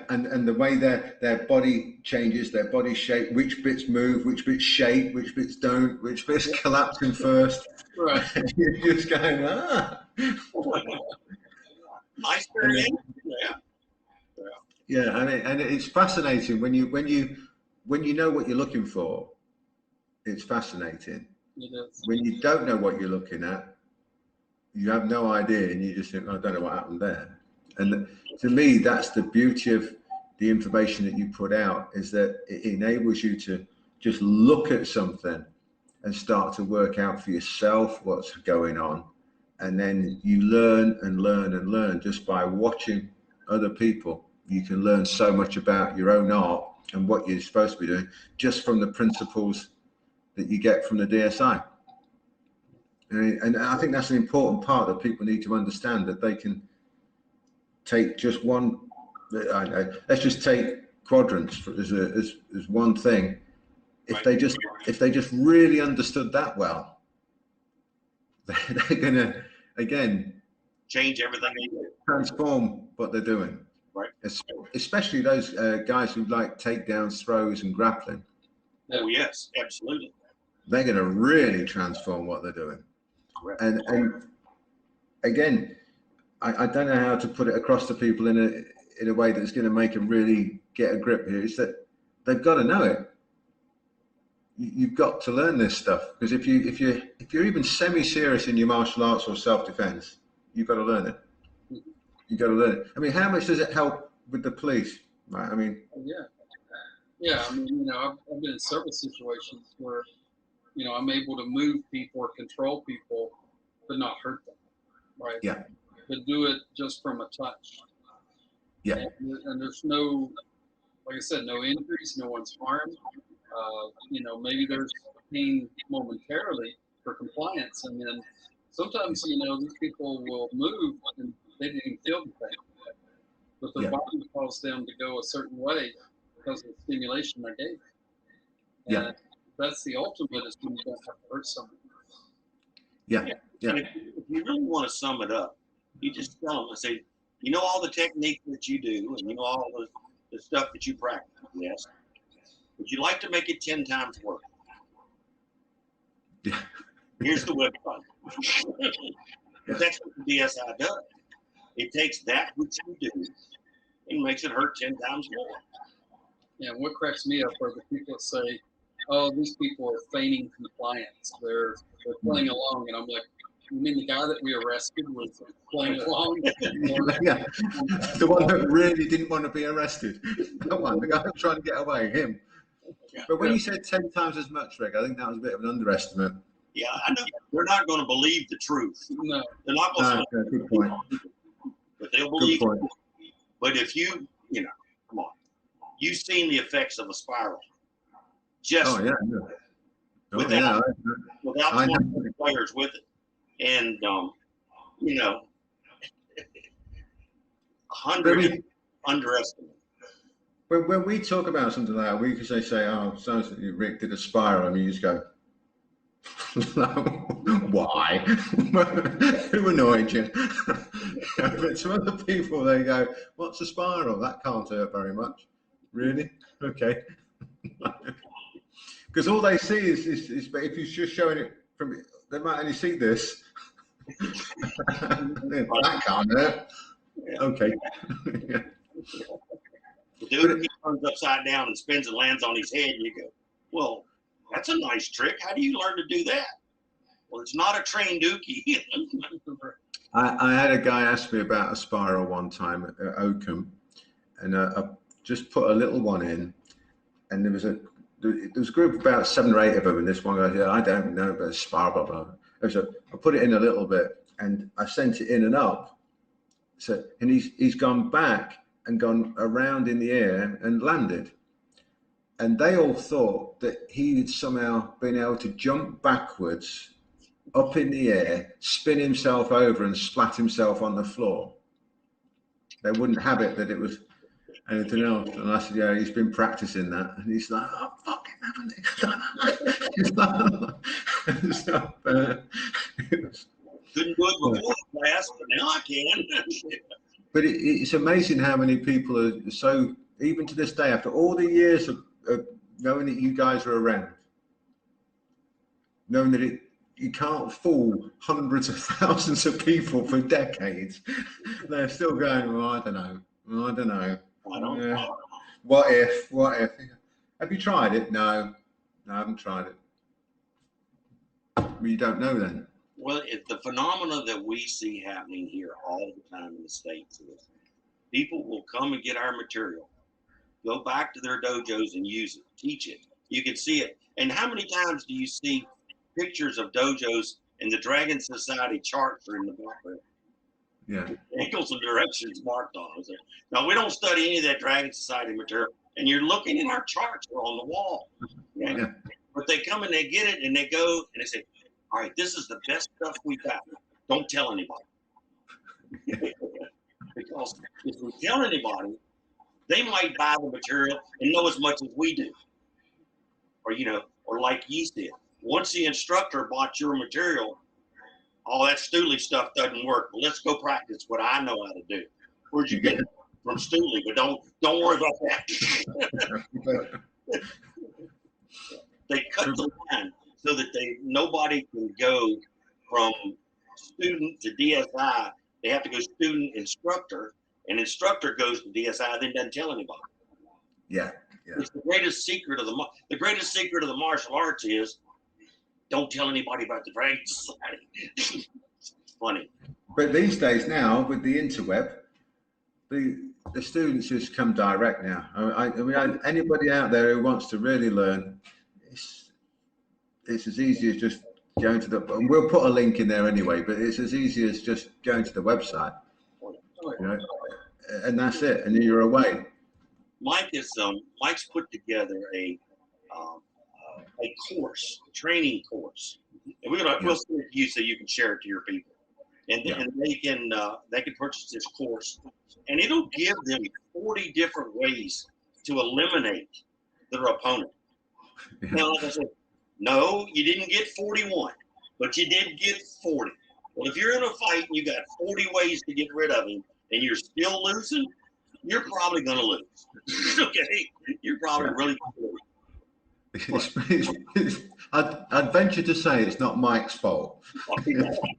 and the way their body changes, their body shape, which bits move, which bits shake, which bits don't, which bits collapsing first. Right. You're just going, Nice variation. Yeah, and it's fascinating when you know what you're looking for. It's fascinating. It is. When you don't know what you're looking at, you have no idea, and you just think, I don't know what happened there. And to me, that's the beauty of the information that you put out, is that it enables you to just look at something and start to work out for yourself what's going on. And then you learn and learn and learn just by watching other people. You can learn so much about your own art and what you're supposed to be doing just from the principles that you get from the DSI. And I think that's an important part that people need to understand, that they can take just one, let's just take quadrants as one thing. If they just really understood that well, they're gonna, again, change everything they do, transform what they're doing. Right. Especially those guys who like takedowns, throws, and grappling. Oh yes, absolutely. They're gonna really transform what they're doing. Correct. And again, I don't know how to put it across to people in a way that's going to make them really get a grip here. Is that they've got to know it. You've got to learn this stuff, because if you're even semi-serious in your martial arts or self-defense, you've got to learn it. You've got to learn it. I mean, how much does it help with the police? Right? I mean, yeah. I mean, you know, I've been in several situations where, you know, I'm able to move people or control people, but not hurt them, right? Yeah. But do it just from a touch. Yeah. And there's no, like I said, no injuries, no one's harmed. You know, maybe there's pain momentarily for compliance, and then sometimes, you know, these people will move and they didn't even feel the pain, but their body caused them to go a certain way because of the stimulation I gave. And that's the ultimate, is when you don't have to hurt someone. Yeah. And if you really want to sum it up, you just tell them and say, you know, all the technique that you do, and you know all the stuff that you practice. Yes. Would you like to make it 10 times worse? Yeah. Here's the website. That's what the DSI does. It takes that which you do and makes it hurt 10 times more. Yeah, what cracks me up are the people that say, "Oh, these people are feigning compliance. They're playing along," and I'm like, "You mean the guy that we arrested was playing along?" Yeah, the one that really didn't want to be arrested. That one, the guy who's trying to get away, him. But when you said 10 times as much, Rick, I think that was a bit of an underestimate. Yeah, I know. They're not going to believe the truth. No. They're not going to. Good point. But they'll believe it. But if you know, come on. You've seen the effects of a spiral. Just without 20 players with it. And, you know, 100 underestimate. When we talk about something like that, we can say, "Oh, so Rick did a spiral," and you just go, "Why? Who annoyed you?" But to other people, they go, "What's a spiral? That can't hurt very much." Really? Okay. Because all they see is, but if you're just showing it from, they might only see this. That can't hurt. Yeah. Okay. The dude, he turns upside down and spins and lands on his head, and you go, "Well, that's a nice trick. How do you learn to do that?" Well, it's not a trained dookie. I had a guy ask me about a spiral one time at Oakham, and I just put a little one in, and there was a group of about 7 or 8 of them, and this one guy said, "I don't know about a spiral, blah, blah." So I put it in a little bit, and I sent it in and up. So, and he's gone back and gone around in the air and landed. And they all thought that he had somehow been able to jump backwards up in the air, spin himself over and splat himself on the floor. They wouldn't have it that it was anything else. And I said, "Yeah, he's been practicing that." And he's like, "Oh, fucking haven't it?" Couldn't do it before class, but now I can. But it's amazing how many people are so, even to this day, after all the years of knowing that you guys are around, knowing that you can't fool hundreds of thousands of people for decades, they're still going, "Well, I don't know. I don't know. What if? Have you tried it?" No, I haven't tried it. Well, you don't know then. Well, the phenomena that we see happening here all the time in the States is people will come and get our material, go back to their dojos and use it, teach it. You can see it. And how many times do you see pictures of dojos and the Dragon Society charts are in the background? Yeah. Angles and directions marked on them. Now, we don't study any of that Dragon Society material, and you're looking in our charts, they're on the wall. Okay? Yeah. But they come and they get it and they go and they say, "All right, this is the best stuff we got. Don't tell anybody." Because if we tell anybody, they might buy the material and know as much as we do. Or, you know, or like you said, once the instructor bought your material, "Oh, that Stooley stuff doesn't work. Well, let's go practice what I know how to do." Where'd you get it? From Stooley, but don't worry about that. They cut the line so that nobody can go from student to DSI. They have to go student instructor, and instructor goes to DSI, then doesn't tell anybody. Yeah. It's the greatest secret of the greatest secret of the martial arts is don't tell anybody about the Dragon Society. It's funny. But these days now, with the interweb, the students just come direct now. I mean, anybody out there who wants to really learn, it's as easy as just going to and we'll put a link in there anyway, but it's as easy as just going to the website, and that's it, and you're away. Mike's put together a course, a training course, and we'll send it to you so you can share it to your people, and they can purchase this course, and it'll give them 40 different ways to eliminate their opponent. Now, like I said, no, you didn't get 41, but you did get 40. Well, if you're in a fight and you got 40 ways to get rid of him, and you're still losing, you're probably going to lose. Okay, you're probably really going to lose. I'd venture to say it's not Mike's fault. It's not his fault.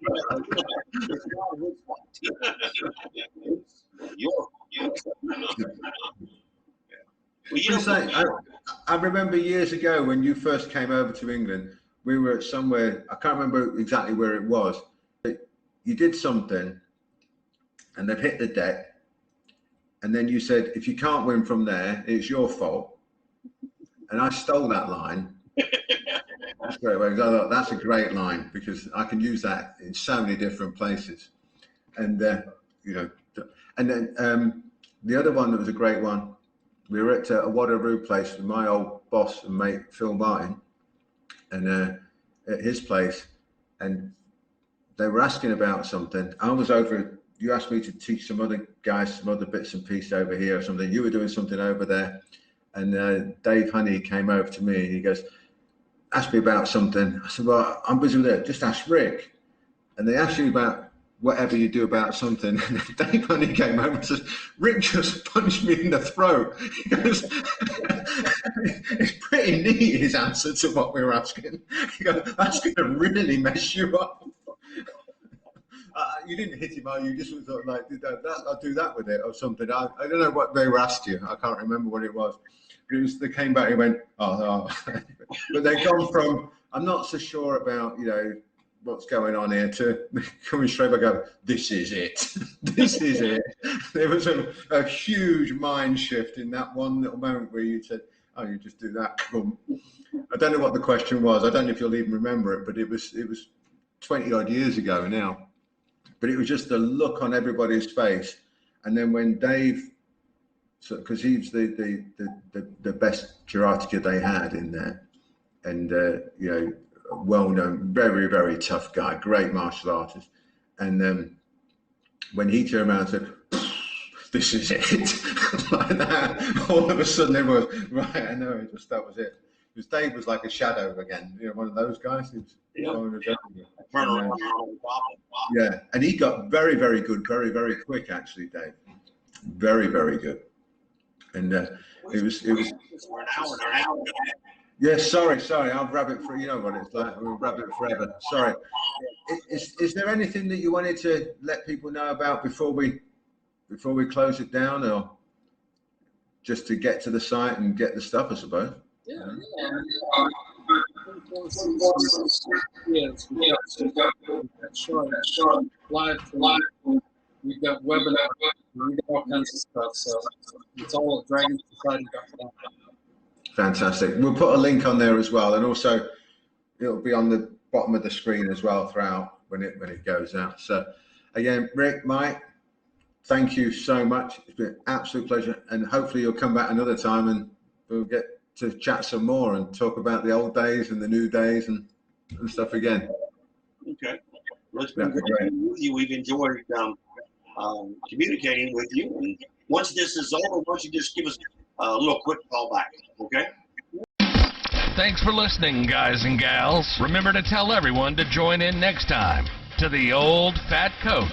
It's Well, I remember years ago when you first came over to England, we were at somewhere, I can't remember exactly where it was, but you did something and they've hit the deck, and then you said, if you can't win from there, it's your fault. And I stole that line. Straight away, because I thought that's a great line, because I can use that in so many different places. And and then the other one that was a great one, we were at a Waterloo place with my old boss and mate Phil Martin, and at his place, and they were asking about something. I was over. You asked me to teach some other guys some other bits and pieces over here or something. You were doing something over there, and Dave Honey came over to me and he goes, asked me about something. I said, well, I'm busy with it. Just ask Rick. And they asked you about whatever you do about something. And Dave Honey came over and says, Rick just punched me in the throat. He goes, it's pretty neat, his answer to what we were asking. He goes, that's going to really mess you up. You didn't hit him, you just thought like, I'll do that with it or something. I don't know what they were asked you. I can't remember what it was. They came back and went, oh. But they've gone from, I'm not so sure about, what's going on here, to coming straight back up, this is it. This is it. There was a huge mind shift in that one little moment where you said, oh, you just do that. I don't know what the question was. I don't know if you'll even remember it, but it was 20 odd years ago now. But it was just the look on everybody's face. And then when Dave, because he's the best karateka they had in there, and well-known, very, very tough guy, great martial artist. And when he turned around and said, this is it, like that, all of a sudden everyone was, right, I know, that was it. Because Dave was like a shadow again, one of those guys. Yeah, and he got very, very good, very, very quick, actually, Dave. Very, very good. And it was. For an hour. Yeah, sorry, I'll grab it for, you know what it's like, we'll grab it forever. Sorry. Is there anything that you wanted to let people know about before we close it down, or just to get to the site and get the stuff, I suppose? Yeah. Live. We've got webinars. We've got all kinds of stuff. So it's all at DragonSociety.com. Fantastic. We'll put a link on there as well, and also it'll be on the bottom of the screen as well throughout when it goes out. So again, Rick, Mike, thank you so much. It's been an absolute pleasure, and hopefully you'll come back another time and we'll get to chat some more and talk about the old days and the new days and stuff again. Okay. Well, it's been great being with you. We've enjoyed communicating with you. And once this is over, why don't you just give us a little quick call back, okay? Thanks for listening, guys and gals. Remember to tell everyone to join in next time to the Old Fat Coach.